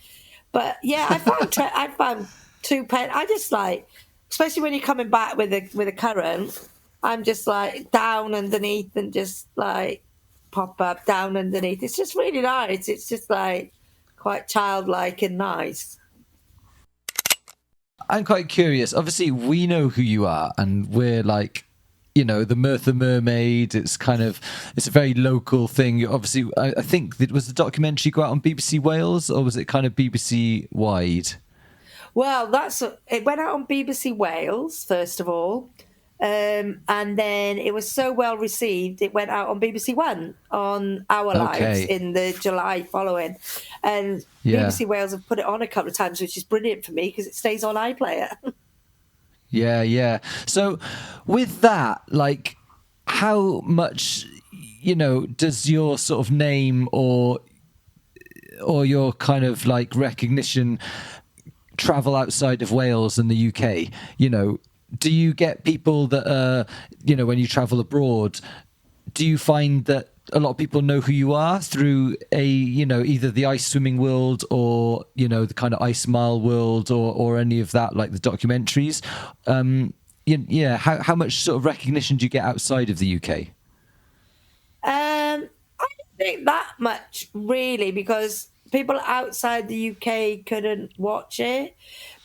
But yeah, I found I just like, especially when you're coming back with a current, I'm just like down underneath and just like pop up down underneath. It's just really nice. It's just like quite childlike and nice. I'm quite curious. Obviously, we know who you are, and we're like, you know, the Merthyr Mermaid. It's a very local thing. Obviously, I think it was the documentary go out on BBC Wales, or was it kind of BBC wide? Well, it went out on BBC Wales first of all, and then it was so well received it went out on BBC One on Our Lives in the July following, and BBC Wales have put it on a couple of times, which is brilliant for me because it stays on iPlayer. Yeah. So with that, like, how much, you know, does your sort of name or your kind of like recognition travel outside of Wales and the UK? You know, do you get people that you know, when you travel abroad, do you find that a lot of people know who you are through you know, either the ice swimming world or, you know, the kind of ice mile world or any of that, like the documentaries? Yeah. How much sort of recognition do you get outside of the UK? I don't think that much really, because people outside the UK couldn't watch it.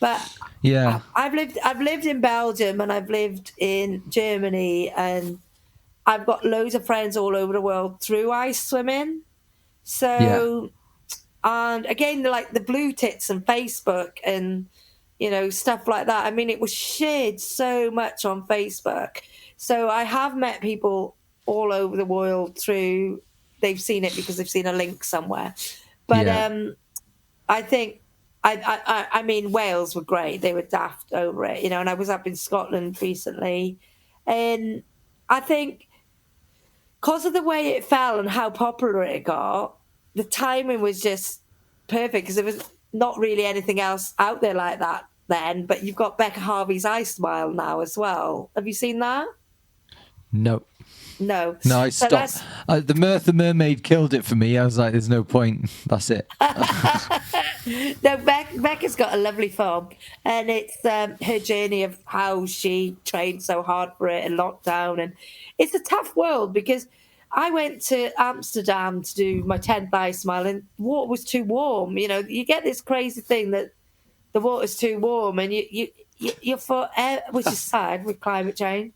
But Yeah. I've lived in Belgium and I've lived in Germany, and I've got loads of friends all over the world through ice swimming. So, and again, like the blue tits and Facebook and, you know, stuff like that. I mean, it was shared so much on Facebook. So I have met people all over the world through, they've seen it because they've seen a link somewhere. But I think, I mean, Wales were great. They were daft over it, you know, and I was up in Scotland recently. And I think because of the way it fell and how popular it got, the timing was just perfect because there was not really anything else out there like that then. But you've got Becca Harvey's Ice Smile now as well. Have you seen that? No. No, I stopped. The Merthyr Mermaid killed it for me. I was like, there's no point. That's it. No, Becca's got a lovely film, and it's her journey of how she trained so hard for it in lockdown. And it's a tough world because I went to Amsterdam to do my 10th Ice Mile, and the water was too warm. You know, you get this crazy thing that the water's too warm, and you're forever, which is sad with climate change,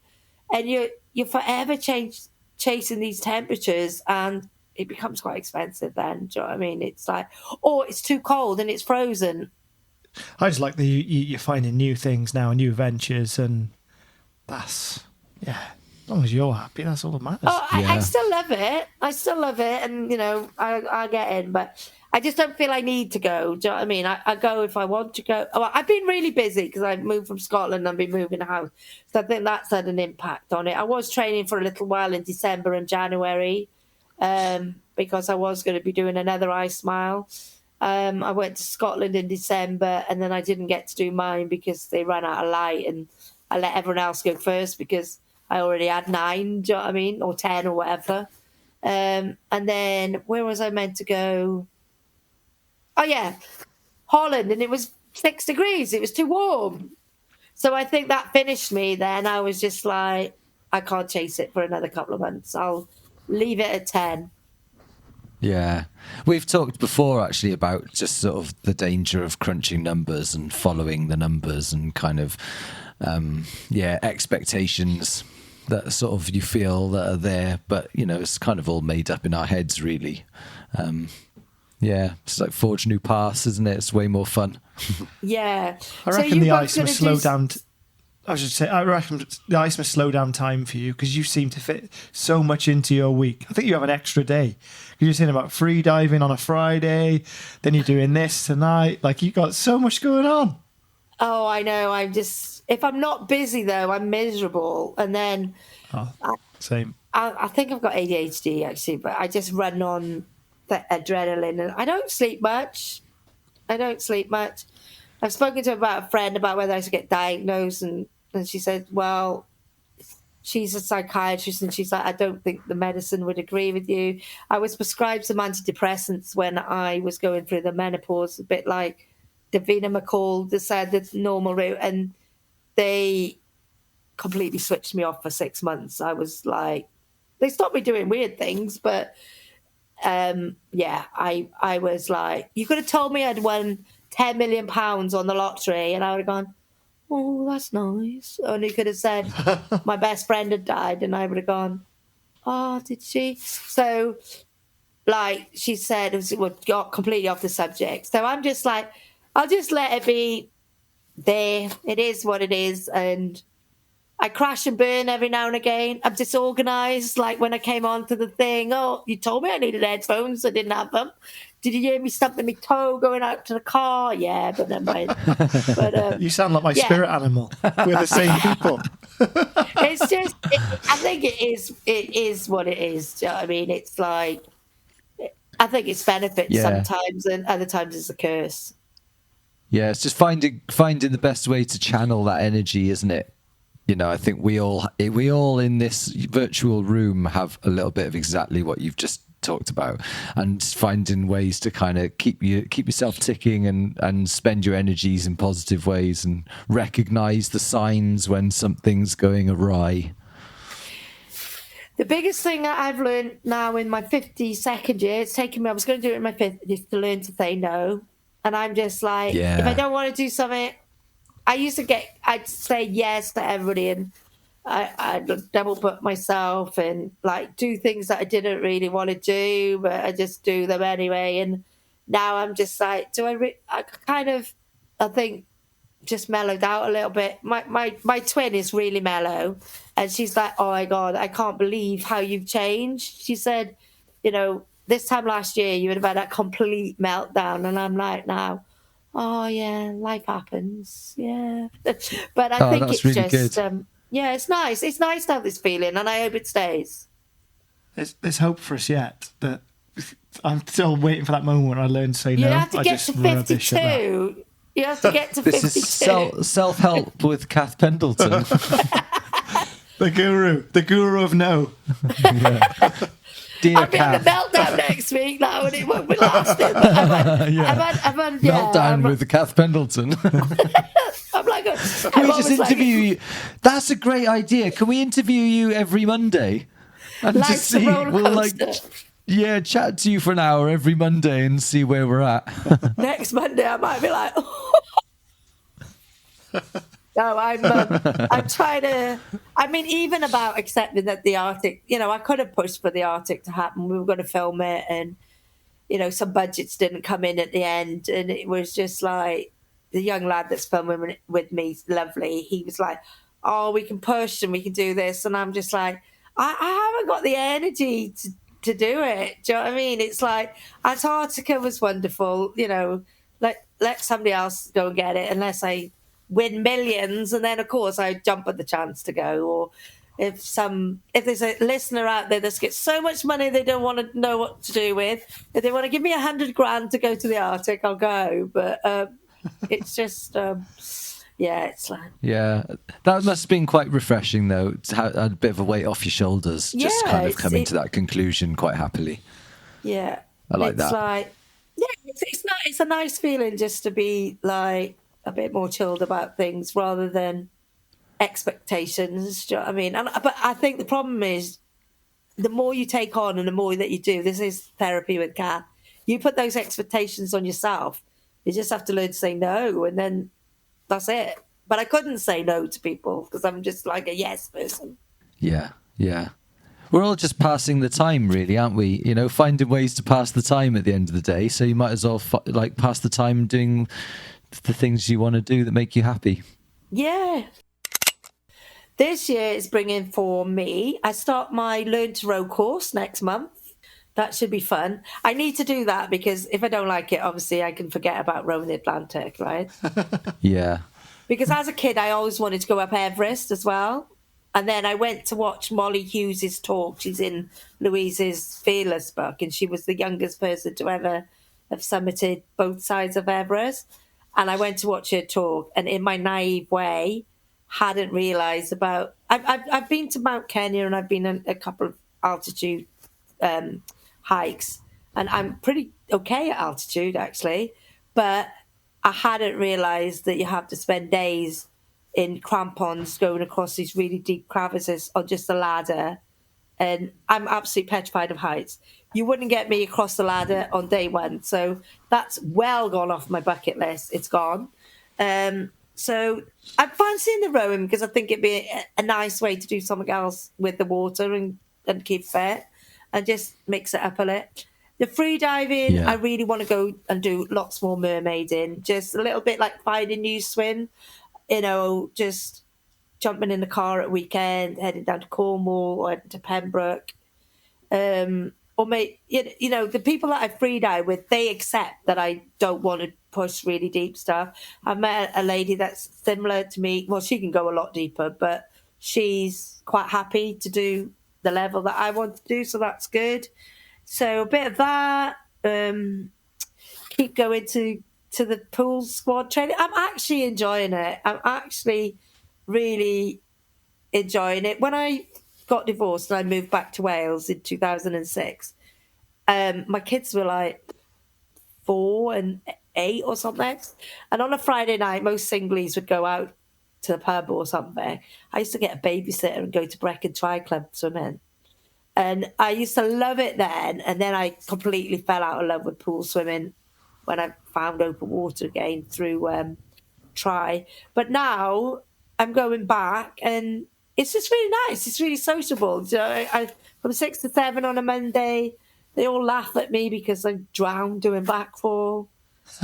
and you're forever chasing these temperatures, and it becomes quite expensive then. Do you know what I mean? It's like, or it's too cold and it's frozen. I just like that you're finding new things now, new adventures, and that's, yeah, as long as you're happy, that's all that matters. Oh, I still love it. I still love it, and, you know, I get in, but I just don't feel I need to go. Do you know what I mean? I go if I want to go. Oh, I've been really busy because I've moved from Scotland and I've been moving house. So I think that's had an impact on it. I was training for a little while in December and January because I was going to be doing another Ice Mile. I went to Scotland in December, and then I didn't get to do mine because they ran out of light, and I let everyone else go first because I already had 9, do you know what I mean? Or 10 or whatever. And then where was I meant to go? Oh, yeah, Holland, and it was 6 degrees. It was too warm. So I think that finished me then. I was just like, I can't chase it for another couple of months. I'll leave it at 10. Yeah. We've talked before, actually, about just sort of the danger of crunching numbers and following the numbers and kind of, expectations that sort of you feel that are there. But, you know, it's kind of all made up in our heads, really. Yeah, it's like forge new paths, isn't it? It's way more fun. Yeah. I reckon the ice must slow down. I reckon the ice must slow down time for you because you seem to fit so much into your week. I think you have an extra day. You're saying about free diving on a Friday, then you're doing this tonight. Like, you got so much going on. Oh, I know. I'm just, if I'm not busy though, I'm miserable. And then same. I think I've got ADHD actually, but I just run on the adrenaline, and I don't sleep much. I've spoken to about a friend about whether I should get diagnosed, and she said, well, she's a psychiatrist, and she's like, I don't think the medicine would agree with you. I was prescribed some antidepressants when I was going through the menopause, a bit like Davina McCall decided the normal route, and they completely switched me off for 6 months. I was like, they stopped me doing weird things, but I was like, you could have told me I'd won £10 million on the lottery, and I would have gone, oh, that's nice. And you could have said my best friend had died, and I would have gone, oh, did she? So, like she said, got completely off the subject. So I'm just like, I'll just let it be there. It is what it is. And I crash and burn every now and again. I'm disorganized. Like when I came onto the thing, oh, you told me I needed headphones. I didn't have them. Did you hear me stumping my toe going out to the car? Yeah, but never mind. But, you sound like my spirit animal. We're the same people. It's just, I think it is what it is. Do you know what I mean? It's like, I think it's benefits sometimes, and other times it's a curse. Yeah, it's just finding the best way to channel that energy, isn't it? You know, I think we all in this virtual room have a little bit of exactly what you've just talked about, and finding ways to kind of keep yourself ticking and spend your energies in positive ways, and recognize the signs when something's going awry. The biggest thing that I've learned now in my 52nd year, it's taken me, I was going to do it in my 50th, is to learn to say no. And I'm just like, if I don't want to do something, I'd say yes to everybody, and I'd double book myself and like do things that I didn't really want to do, but I just do them anyway. And now I'm just like, I think just mellowed out a little bit. My twin is really mellow, and she's like, oh my God, I can't believe how you've changed. She said, you know, this time last year you would have had that complete meltdown, and I'm like, now, oh yeah, life happens, yeah. But I think it's really just good. It's nice. It's nice to have this feeling, and I hope it stays. There's hope for us yet. That I'm still waiting for that moment when I learn to say no. You have to get to 52. You have to get to 52. This is self-help with Cath Pendleton. The guru of no. Dear I'll be having a meltdown next week now, and it won't be lasting. Meltdown with Cath Pendleton. I'm like, can we just interview you? That's a great idea. Can we interview you every Monday? And just see, we'll chat to you for an hour every Monday and see where we're at. Next Monday, I might be like, no, I'm trying to. I mean, even about accepting that the Arctic, you know, I could have pushed for the Arctic to happen. We were going to film it, and you know, some budgets didn't come in at the end, and it was just like the young lad that's filming with me, lovely. He was like, "Oh, we can push and we can do this," and I'm just like, I haven't got the energy to do it. Do you know what I mean? It's like Antarctica was wonderful, you know. Let somebody else go and get it, unless I win millions, and then of course I jump at the chance to go. Or if there's a listener out there that's got so much money they don't want to know what to do with, if they want to give me $100,000 to go to the Arctic, I'll go. But it's just it's like, yeah, that must have been quite refreshing though, to have a bit of a weight off your shoulders, just kind of coming to that conclusion quite happily. Yeah, I like that. Like, it's a nice feeling just to be like a bit more chilled about things rather than expectations. Do you know what I mean? But I think the problem is the more you take on and the more that you do, this is therapy with Cath, you put those expectations on yourself. You just have to learn to say no, and then that's it. But I couldn't say no to people because I'm just like a yes person. Yeah. We're all just passing the time, really, aren't we? You know, finding ways to pass the time at the end of the day. So you might as well pass the time doing the things you want to do that make you happy. Yeah. This year is bringing for me, I start my Learn to Row course next month. That should be fun. I need to do that because if I don't like it, obviously I can forget about rowing the Atlantic, right? Yeah. Because as a kid, I always wanted to go up Everest as well. And then I went to watch Molly Hughes's talk. She's in Louise's Fearless book, and she was the youngest person to ever have summited both sides of Everest. And I went to watch her talk, and in my naive way, hadn't realised about. I've been to Mount Kenya, and I've been on a couple of altitude hikes, and I'm pretty okay at altitude actually, but I hadn't realised that you have to spend days in crampons going across these really deep crevices on just a ladder. And I'm absolutely petrified of heights. You wouldn't get me across the ladder on day one. So that's well gone off my bucket list. It's gone. So I'm fancying the rowing because I think it'd be a nice way to do something else with the water and keep fit and just mix it up a bit. The free diving, I really want to go and do lots more mermaiding. Just a little bit like finding new swim. Just jumping in the car at weekend, heading down to Cornwall or heading to Pembroke. The people that I free dive with, they accept that I don't want to push really deep stuff. I met a lady that's similar to me. Well, she can go a lot deeper, but she's quite happy to do the level that I want to do, so that's good. So a bit of that. Keep going to the pool squad training. I'm actually enjoying it. I'm actually really enjoying it. When I got divorced and I moved back to Wales in 2006, my kids were like 4 and 8 or something. And on a Friday night, most singlies would go out to the pub or something. I used to get a babysitter and go to Brecon Tri Club swimming. And I used to love it then. And then I completely fell out of love with pool swimming when I found open water again through Tri. But now I'm going back and it's just really nice. It's really sociable. So from 6 to 7 on a Monday, they all laugh at me because I drowned doing backfall.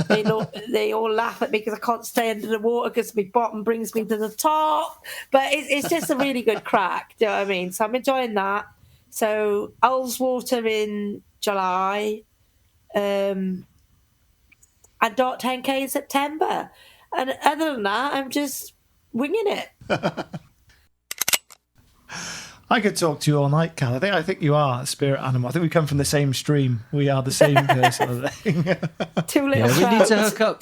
They all laugh at me because I can't stay under the water because my bottom brings me to the top. But it's just a really good crack. Do you know what I mean? So I'm enjoying that. So Ullswater in July. And Dot 10K in September. And other than that, I'm just winging it. I could talk to you all night, Cal. I think you are a spirit animal. I think we come from the same stream. We are the same person. Two little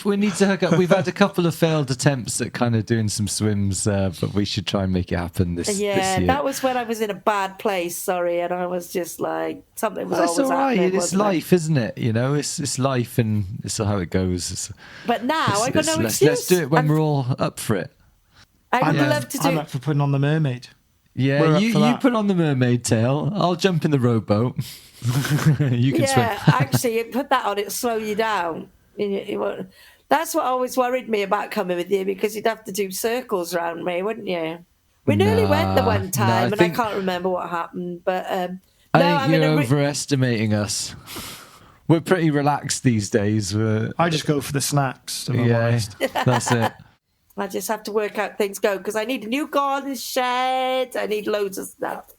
we need to hook up. We've had a couple of failed attempts at kind of doing some swims, but we should try and make it happen this year. That was when I was in a bad place, sorry, and I was just like, something was That's always all right. happening. It's life, isn't it? It's life and it's how it goes. But now I got no excuse. Let's do it when we're all up for it. I would love to do I'm up for putting on the mermaid. Yeah, you put on the mermaid tail. I'll jump in the rowboat. You can swim. Actually, put that on, it'll slow you down. That's what always worried me about coming with you, because you'd have to do circles around me, wouldn't you? We nearly went the one time, I can't remember what happened. But I think you're overestimating us. We're pretty relaxed these days. I just go for the snacks, to be honest. That's it. I just have to work out things go, because I need a new garden shed. I need loads of stuff.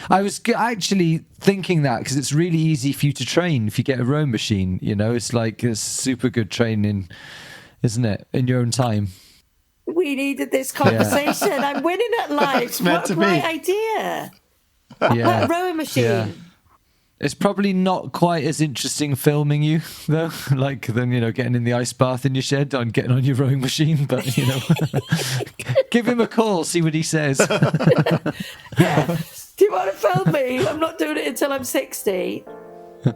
I was actually thinking that because it's really easy for you to train if you get a row machine. It's like it's super good training, isn't it? In your own time. We needed this conversation. Yeah. I'm winning at life. What a great idea. Yeah. A rowing machine. Yeah. It's probably not quite as interesting filming you, though, than getting in the ice bath in your shed and getting on your rowing machine. But, give him a call, see what he says. Yeah. Do you want to film me? I'm not doing it until I'm 60.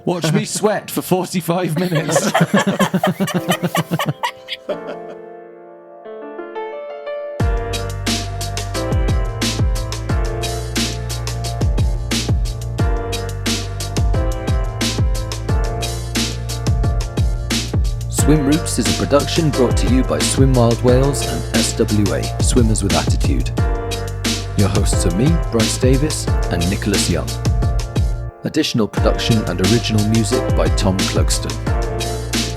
Watch me sweat for 45 minutes. Swim Roots is a production brought to you by Swim Wild Wales and SWA, Swimmers with Attitude. Your hosts are me, Bryce Davis, and Nicholas Young. Additional production and original music by Tom Clugston.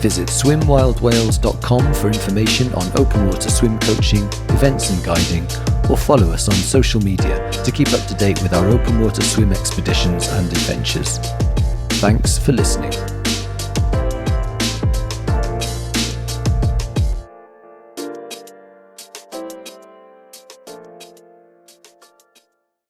Visit swimwildwales.com for information on open water swim coaching, events and guiding, or follow us on social media to keep up to date with our open water swim expeditions and adventures. Thanks for listening.